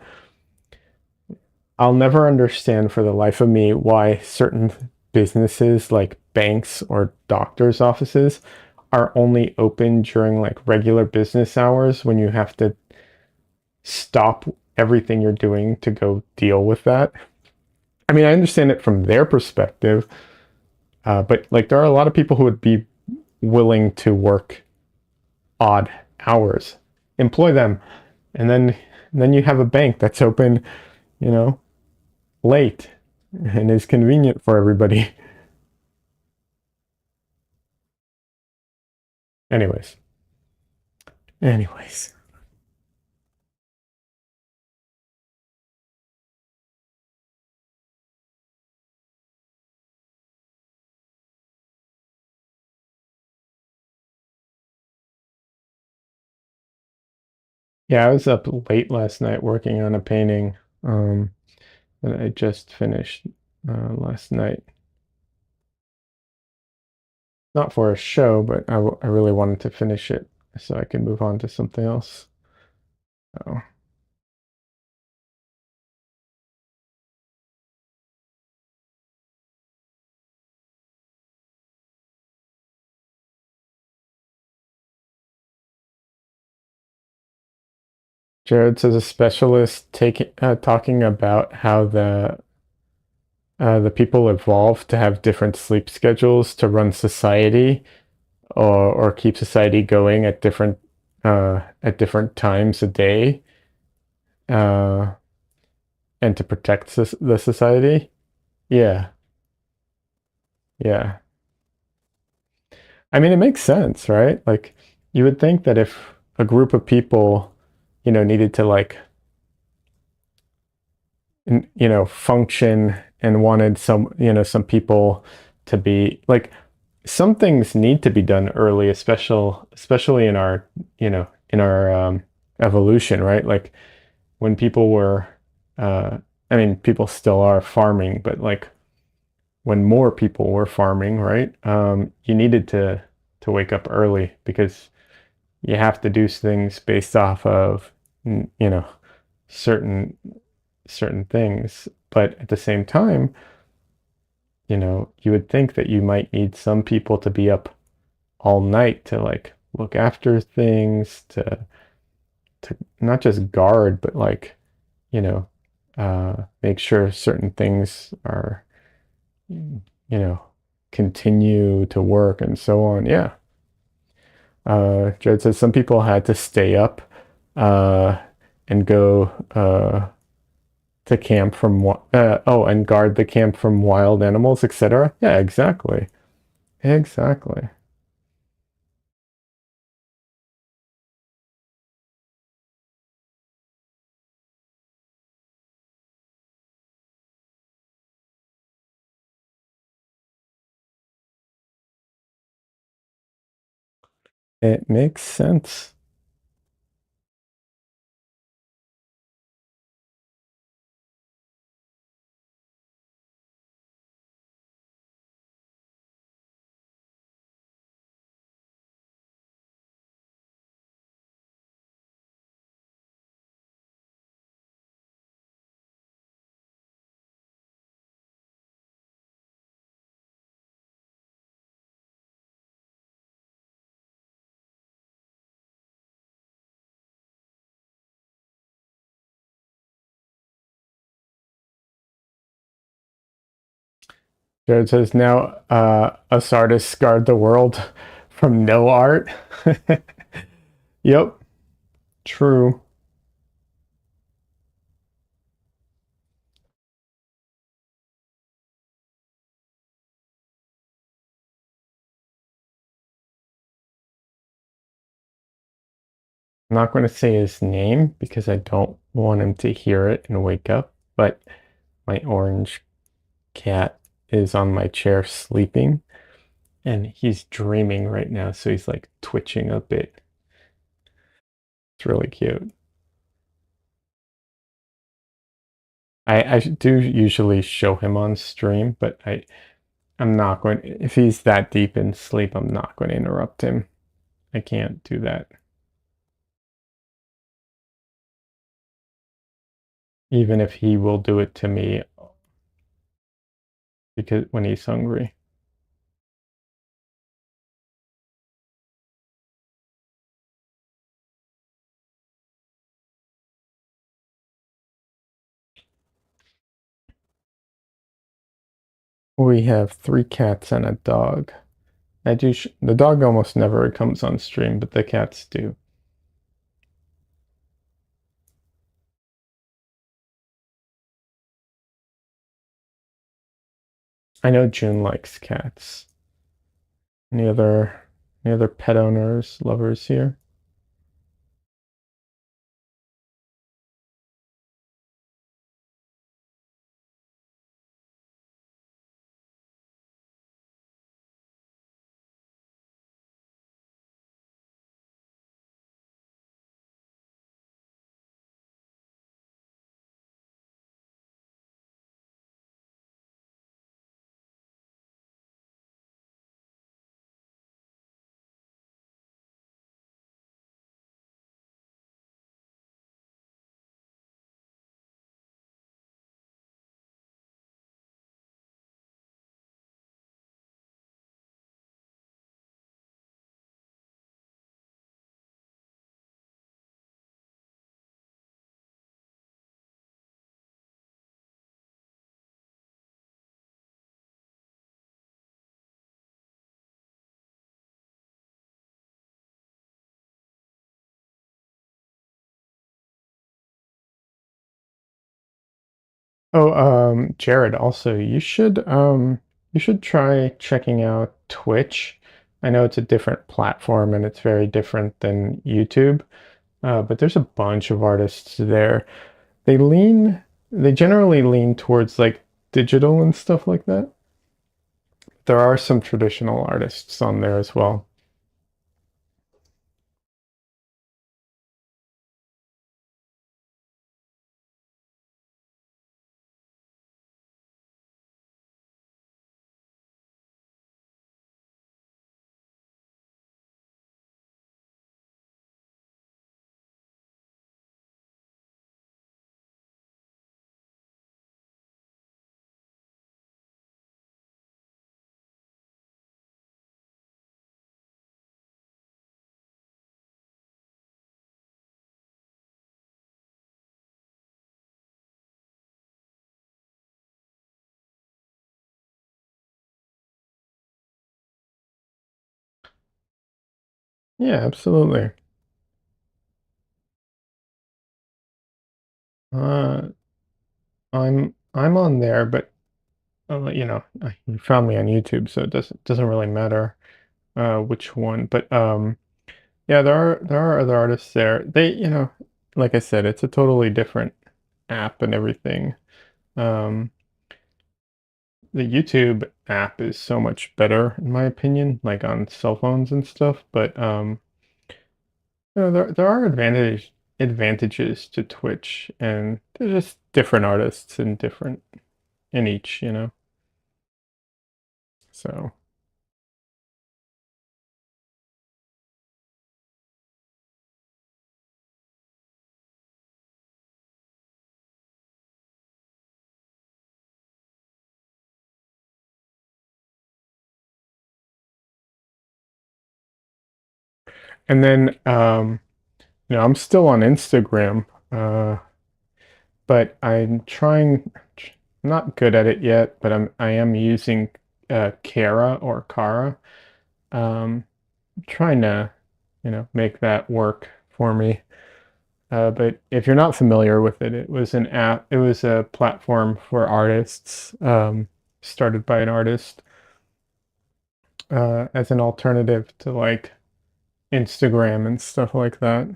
I'll never understand for the life of me why certain businesses like banks or doctors' offices are only open during like regular business hours when you have to stop everything you're doing to go deal with that. I mean, I understand it from their perspective, but like there are a lot of people who would be willing to work odd hours. Employ them, and then you have a bank that's open, you know, late and is convenient for everybody. Anyways, anyways. Yeah, I was up late last night working on a painting that I just finished last night. Not for a show, but I really wanted to finish it so I can move on to something else. So, Jared says a specialist talking about how the people evolved to have different sleep schedules to run society or keep society going at different times a day uh, and to protect the society. Yeah, yeah. I mean, it makes sense, right? Like you would think that if a group of people, needed to like, function and wanted some people to be like some things need to be done early, especially in our, evolution, right? Like when people were, uh, I mean, people still are farming, but like when more people were farming, right? You needed to wake up early because you have to do things based off of, certain certain things. But at the same time, you would think that you might need some people to be up all night to like look after things, to not just guard, but like, you know, make sure certain things are, continue to work and so on. Yeah. Jared says some people had to stay up uh, and go to camp from and guard the camp from wild animals, etc. Yeah, exactly. Exactly. It makes sense. Jared says now us artists guard the world from no art. Yep, true. I'm not going to say his name because I don't want him to hear it and wake up, but my orange cat is on my chair sleeping, and he's dreaming right now, so he's like twitching a bit. It's really cute. I do usually show him on stream, but I'm not going, if he's that deep in sleep, I'm not going to interrupt him. I can't do that. Even if he will do it to me because when he's hungry. We have three cats and a dog. The dog almost never comes on stream, but the cats do. I know June likes cats. Any other any other pet owners, lovers here? Oh, Jared, also you should try checking out Twitch. I know it's a different platform and it's very different than YouTube, but there's a bunch of artists there. They lean, they generally lean towards like digital and stuff like that. There are some traditional artists on there as well. Yeah, absolutely. Uh, I'm on there, but you found me on YouTube, so it doesn't really matter which one. But yeah, there are other artists there. Like I said, it's a totally different app and everything. Um, the YouTube app is so much better in my opinion, like on cell phones and stuff. But there are advantages to Twitch, and they're just different artists and different in each, you know. So, and then I'm still on Instagram, but I'm not good at it yet, but I am using Kara. Um, trying to, make that work for me. But if you're not familiar with it, it was a platform for artists, started by an artist, as an alternative to like Instagram and stuff like that.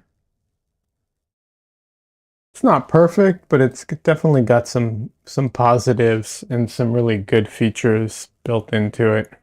It's not perfect, but it's definitely got some positives and some really good features built into it.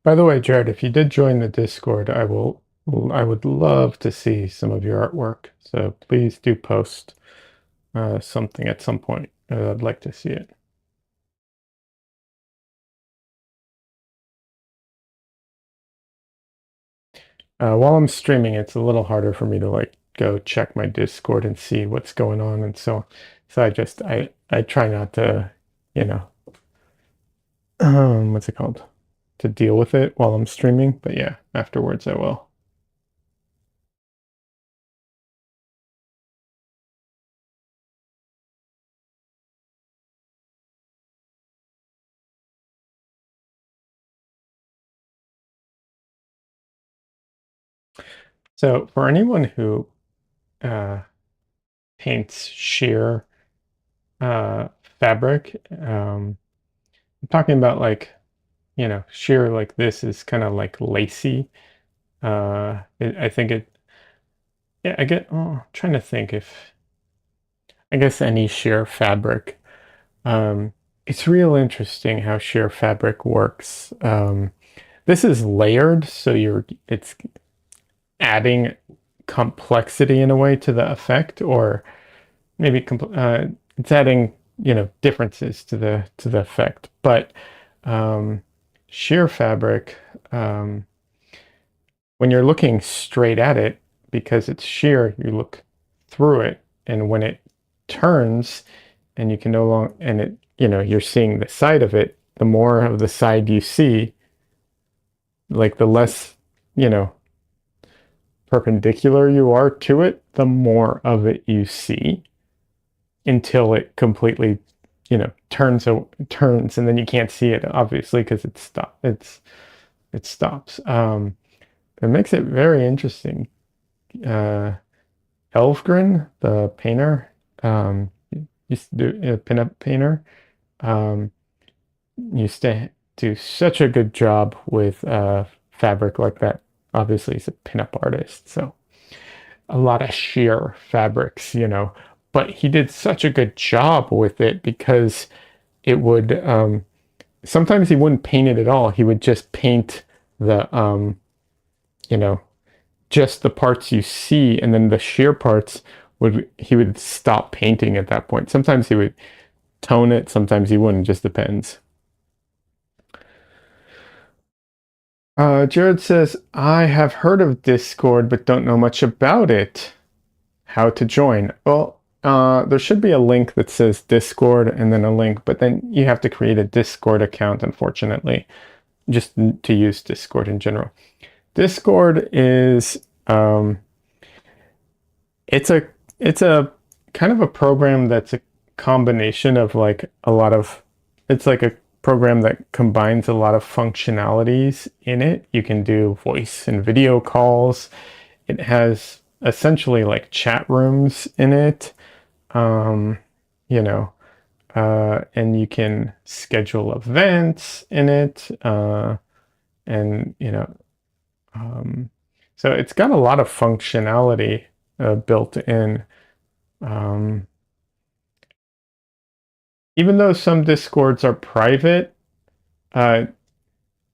By the way, Jared, if you did join the Discord, I would love to see some of your artwork. So please do post something at some point. I'd like to see it. While I'm streaming, it's a little harder for me to like go check my Discord and see what's going on, and so I try not to, you know, what's it called? To deal with it while I'm streaming. But yeah, afterwards I will. So for anyone who uh, paints sheer uh, fabric, I'm talking about like, sheer like this is kind of like lacy. I think yeah, trying to think if, I guess any sheer fabric. Um, it's real interesting how sheer fabric works. This is layered, so it's adding complexity in a way to the effect, or maybe it's adding, differences to the effect. But um, sheer fabric, um, when you're looking straight at it, because it's sheer, you look through it, and when it turns, and you can no longer, and it, you're seeing the side of it. The more of the side you see, like the less, you know, perpendicular you are to it, the more of it you see until it completely, turns, and then you can't see it obviously because it stops. It makes it very interesting. Uh, Elfgren, the painter, used to do a pinup painter. Um, used to do such a good job with fabric like that. Obviously, he's a pinup artist, so a lot of sheer fabrics, But he did such a good job with it because it would sometimes he wouldn't paint it at all. He would just paint the you know, just the parts you see, and then the sheer parts would he would stop painting at that point. Sometimes he would tone it, sometimes he wouldn't, just depends. Jared says, I have heard of Discord but don't know much about it. How to join? Well, there should be a link that says Discord and then a link, but then you have to create a Discord account, unfortunately, just to use Discord in general. Discord is it's a it's a kind of a program that's a combination of like a lot of it's like a program that combines a lot of functionalities in it. You can do voice and video calls. It has essentially like chat rooms in it. Um, you know, and you can schedule events in it. And um, so it's got a lot of functionality built in. Um, Even though some Discords are private, uh,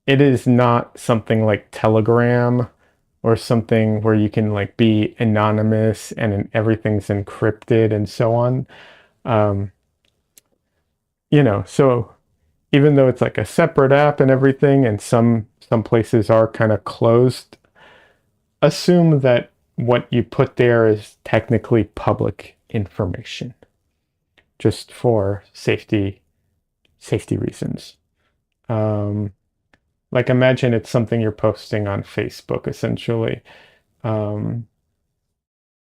it is not something like Telegram or something where you can like be anonymous and everything's encrypted and so on. Um, so even though it's like a separate app and everything, and some places are kind of closed, assume that what you put there is technically public information, just for safety reasons. Um, like imagine it's something you're posting on Facebook essentially. Um,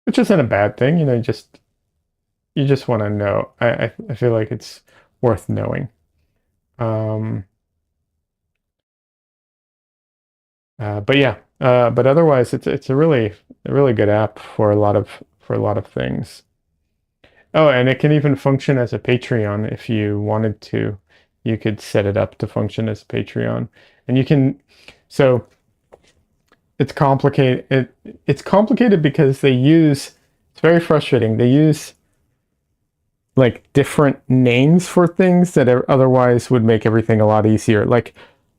which isn't a bad thing. You just want to know. I feel like it's worth knowing. Um, but yeah, but otherwise, it's a really good app for a lot of things. Oh, and it can even function as a Patreon if you wanted to. You could set it up to function as Patreon, and you can. So it's complicated. It's complicated because they use. It's very frustrating. They use like different names for things that otherwise would make everything a lot easier. Like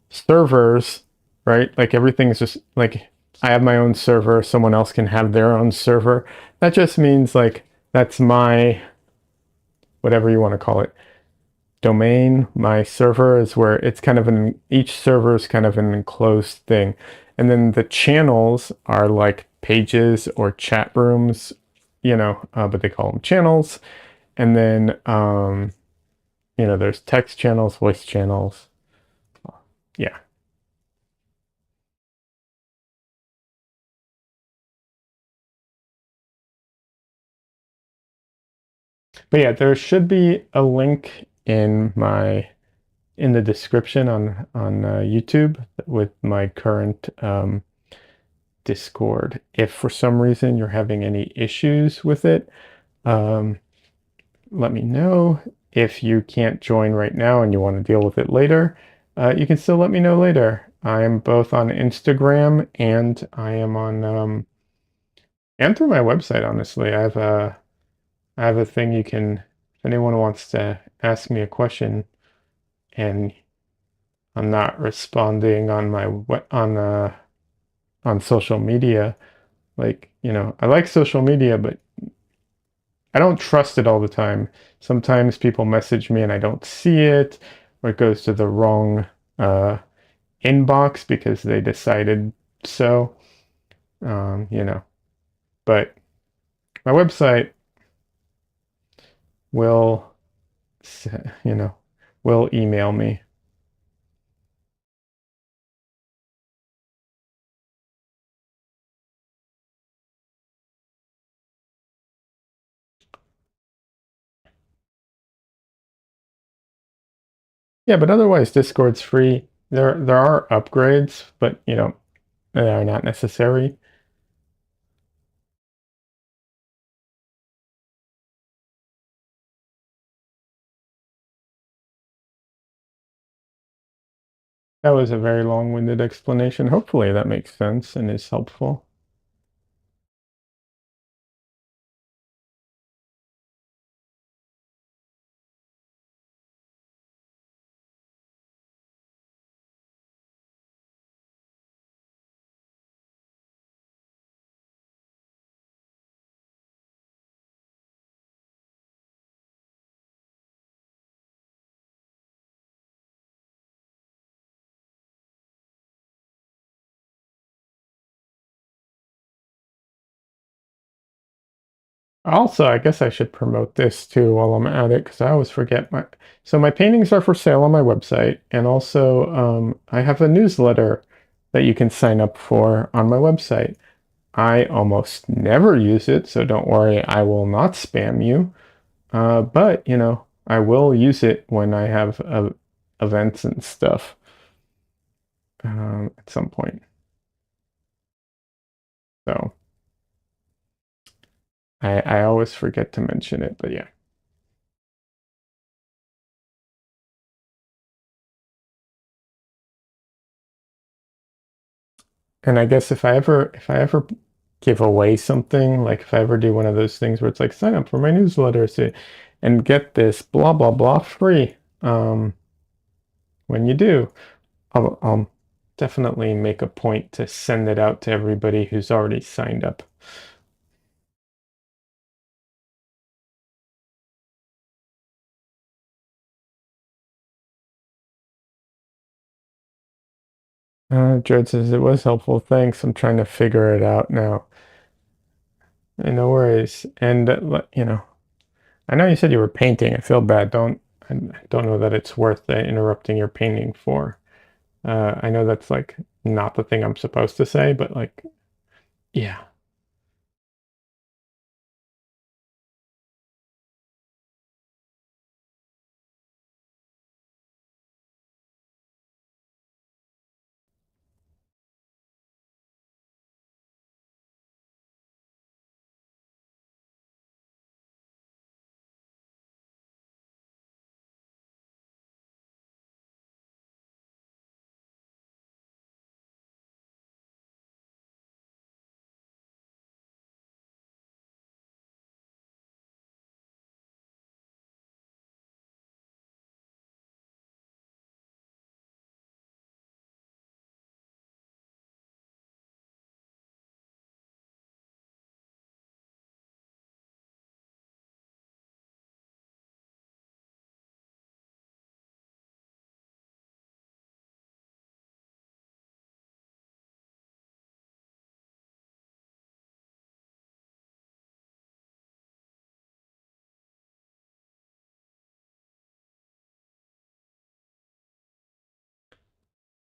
servers, right? Like everything's just like I have my own server, someone else can have their own server. That just means like that's my whatever you want to call it. Domain, my server is where it's kind of an each server is kind of an enclosed thing. And then the channels are like pages or chat rooms, but they call them channels. And then there's text channels, voice channels. Yeah. But yeah, there should be a link in the description on YouTube with my current Discord. If for some reason you're having any issues with it, um, let me know. If you can't join right now and you want to deal with it later, you can still let me know later. I am both on Instagram and I am on and through my website. Honestly, I have a thing you can if anyone wants to ask me a question and I'm not responding on my on social media. Like, I like social media, but I don't trust it all the time. Sometimes people message me and I don't see it, or it goes to the wrong uh, inbox because they decided so. Um, you know, but my website will, you know, will email me. Yeah, but otherwise, Discord's free. There are upgrades, but they are not necessary. That was a very long-winded explanation. Hopefully that makes sense and is helpful. Also, I guess I should promote this too while I'm at it because I always forget so my paintings are for sale on my website, and also I have a newsletter that you can sign up for on my website. I almost never use it, so don't worry, I will not spam you. But I will use it when I have events and stuff at some point. So I always forget to mention it, but yeah. And I guess if I ever give away something, like if I ever do one of those things where it's like sign up for my newsletter and get this blah blah blah free, when you do, I'll definitely make a point to send it out to everybody who's already signed up. Jared says it was helpful. Thanks. I'm trying to figure it out now. No worries. And I know you said you were painting. I feel bad. I don't know that it's worth interrupting your painting for. I know that's like not the thing I'm supposed to say, but like, yeah.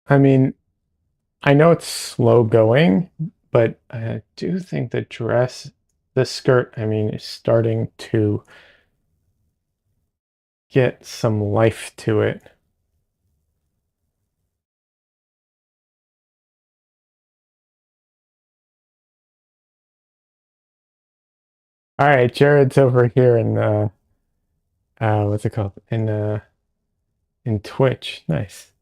I mean, I know it's slow going, but I do think the skirt, I mean, is starting to get some life to it. All right, Jared's over here in what's it called? In Twitch. Nice.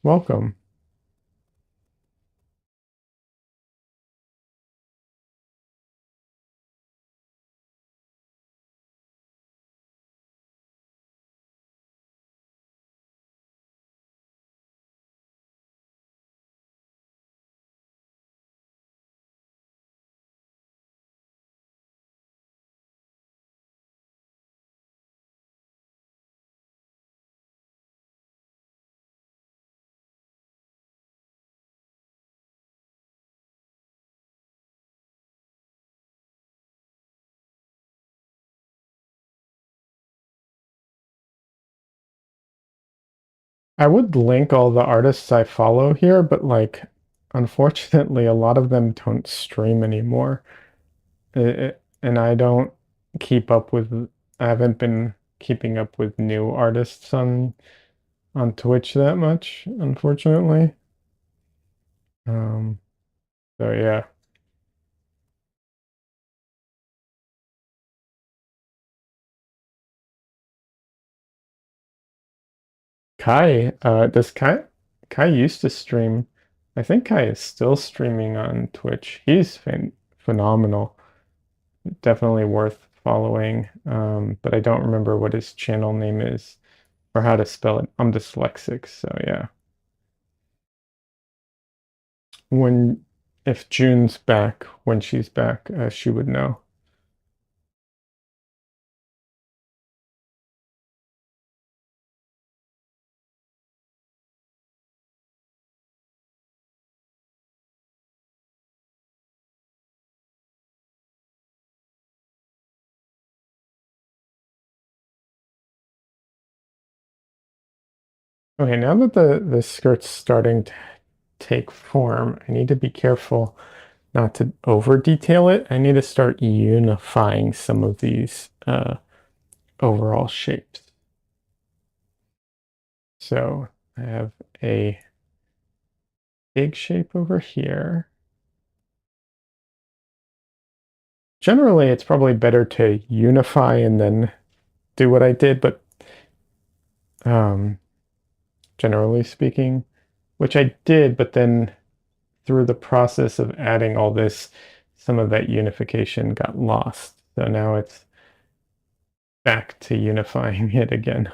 Welcome. I would link all the artists I follow here, but like, unfortunately, a lot of them don't stream anymore. And I don't keep up with, I haven't been keeping up with new artists on Twitch that much, unfortunately. Um, so yeah. Kai used to stream. I think Kai is still streaming on Twitch. He's phenomenal. Definitely worth following. But I don't remember what his channel name is or how to spell it. I'm dyslexic, so yeah. When if June's back, when she's back, she would know. Okay, now that the skirt's starting to take form, I need to be careful not to over detail it. I need to start unifying some of these overall shapes. So I have a big shape over here. Generally, it's probably better to unify and then do what I did, but um, generally speaking, which I did, but then through the process of adding all this, some of that unification got lost. So now it's back to unifying it again.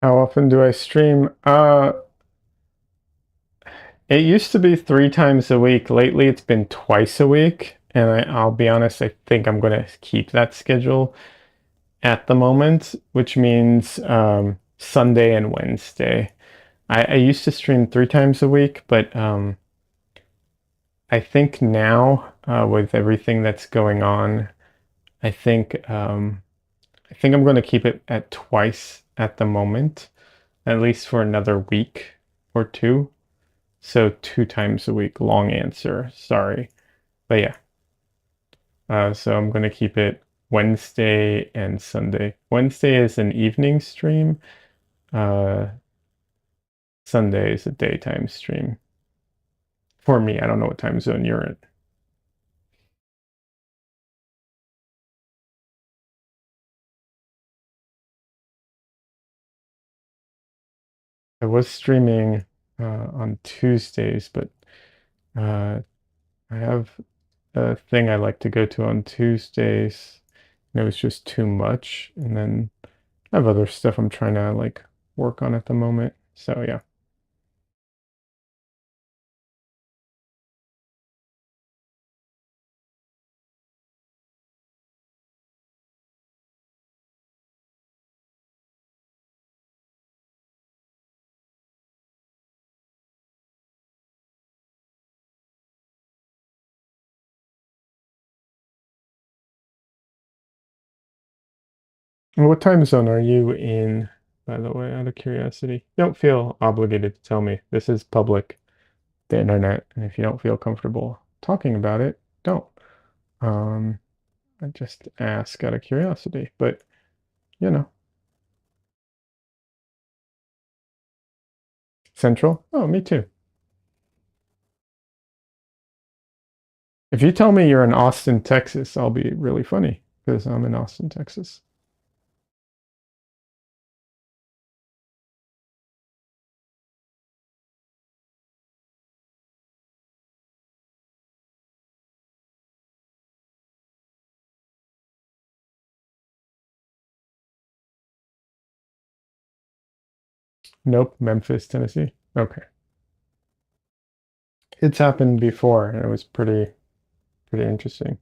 How often do I stream? It used to be 3 times a week. Lately, it's been twice a week. And I'll be honest, I think I'm going to keep that schedule at the moment, which means Sunday and Wednesday. I used to stream 3 times a week, but I think now with everything that's going on, I think I think I'm going to keep it at twice at the moment, at least for another week or two. So 2 times a week. Long answer. Sorry. But yeah. So I'm going to keep it Wednesday and Sunday. Wednesday is an evening stream. Uh, Sunday is a daytime stream. For me, I don't know what time zone you're in. I was streaming on Tuesdays, but uh, I have a thing I like to go to on Tuesdays. And it was just too much. And then I have other stuff I'm trying to like work on at the moment. So yeah. And what time zone are you in, by the way, out of curiosity? Don't feel obligated to tell me. This is public, the internet, and if you don't feel comfortable talking about it, don't. Um, I just ask out of curiosity, but you know, Central? Oh, me too. If you tell me you're in Austin, Texas, I'll be really funny because I'm in Austin, Texas. Nope, Memphis, Tennessee. Okay. It's happened before and it was pretty interesting.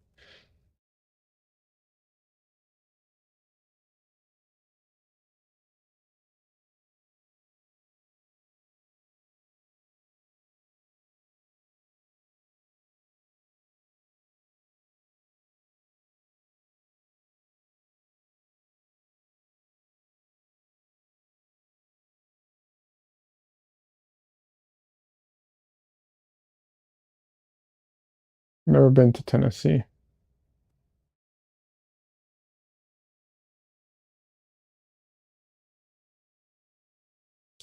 Never been to Tennessee.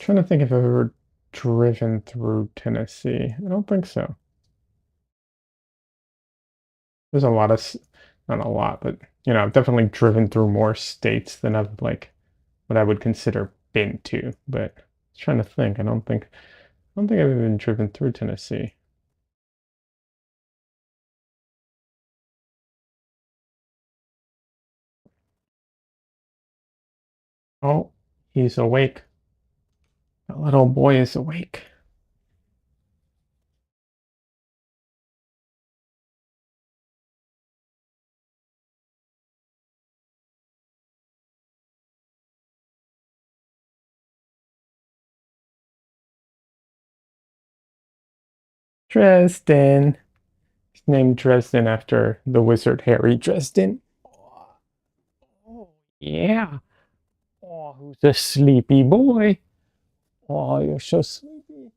Trying to think if I've ever driven through Tennessee. I don't think so. There's a lot of, not a lot, but I've definitely driven through more states than I've like what I would consider been to. But trying to think, I don't think I've even driven through Tennessee. Oh, he's awake. That little boy is awake. Dresden. He's named Dresden after the wizard Harry Dresden. Oh, yeah. Oh, who's a sleepy boy? Oh, you're so sleepy.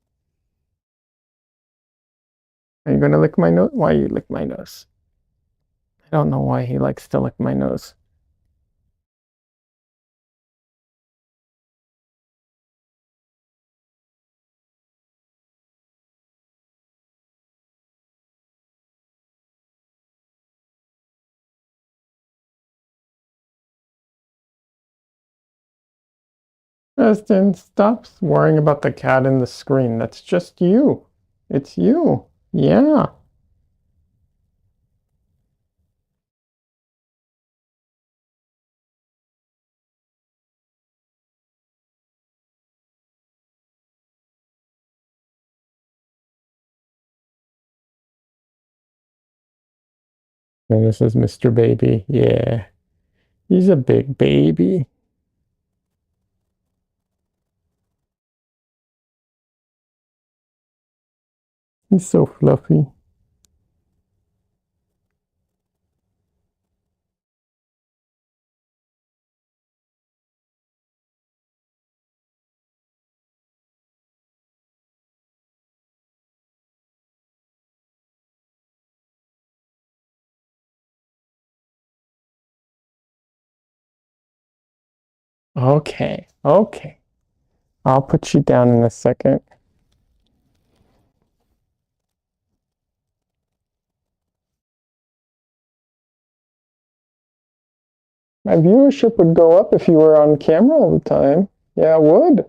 Are you gonna lick my nose? Why you lick my nose? I don't know why he likes to lick my nose. Dresden, stop worrying about the cat in the screen. That's just you. It's you. Yeah. And this is Mr. Baby. Yeah, he's a big baby. He's so fluffy. Okay, okay. I'll put you down in a second. My viewership would go up if you were on camera all the time. Yeah, it would.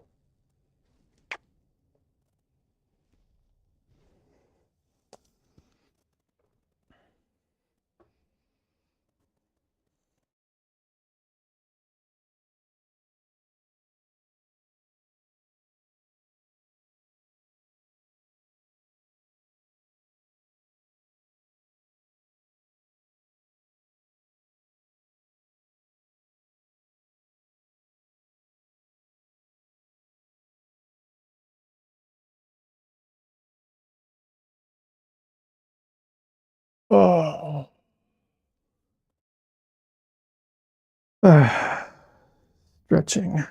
Oh. Stretching.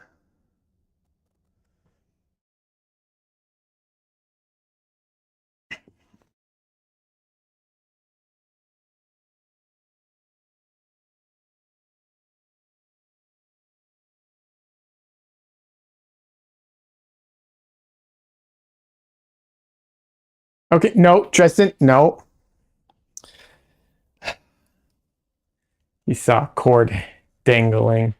Okay, no, Tristan, no. You saw cord dangling.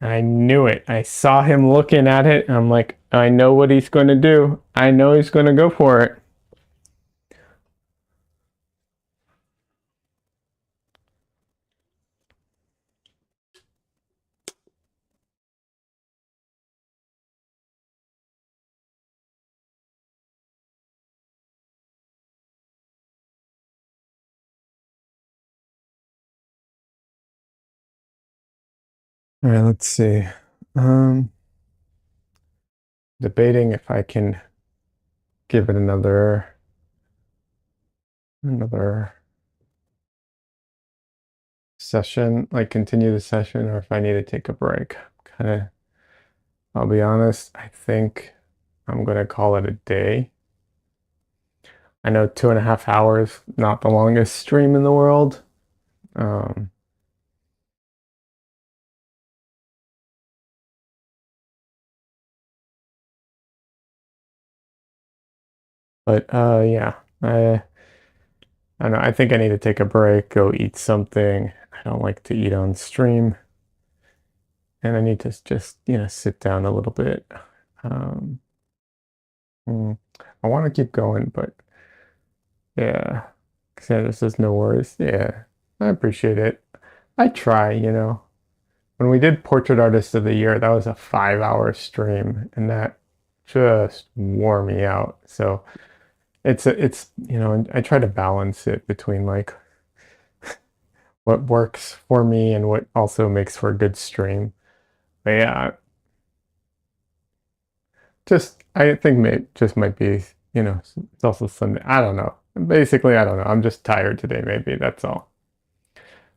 I knew it. I saw him looking at it. I'm like, I know what he's going to do. I know he's going to go for it. All right, let's see. Um, Debating if I can give it another session, like continue the session, or if I need to take a break. Kind of, I'll be honest, I think I'm gonna call it a day. I know 2.5 hours, not the longest stream in the world. Um, but yeah, I don't know. I think I need to take a break, go eat something. I don't like to eat on stream, and I need to just, sit down a little bit. Um, mm, I want to keep going, but yeah, Cassandra says no worries. Yeah, I appreciate it. I try, When we did Portrait Artist of the Year, that was a 5 hour stream, and that just wore me out. So I try to balance it between like what works for me and what also makes for a good stream. But yeah, just I think just might be, it's also Sunday. I don't know. Basically, I don't know. I'm just tired today, maybe. That's all.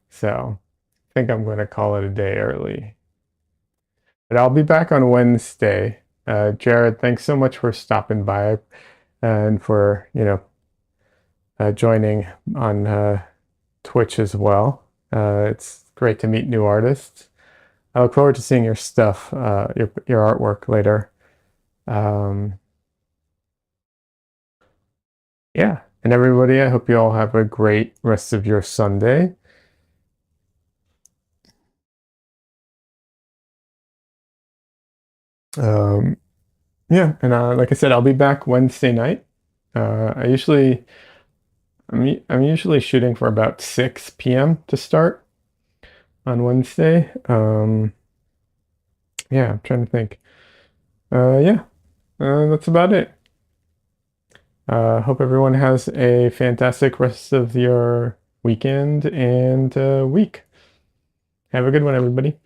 So I think I'm going to call it a day early. But I'll be back on Wednesday. Jared, thanks so much for stopping by and for, joining on Twitch as well. It's great to meet new artists. I look forward to seeing your stuff, your artwork later. Um, yeah, and everybody, I hope you all have a great rest of your Sunday. Um, yeah, and like I said, I'll be back Wednesday night. I usually I'm usually shooting for about 6 p.m. to start on Wednesday. Yeah, I'm trying to think. Yeah, that's about it. Hope everyone has a fantastic rest of your weekend and week. Have a good one, everybody.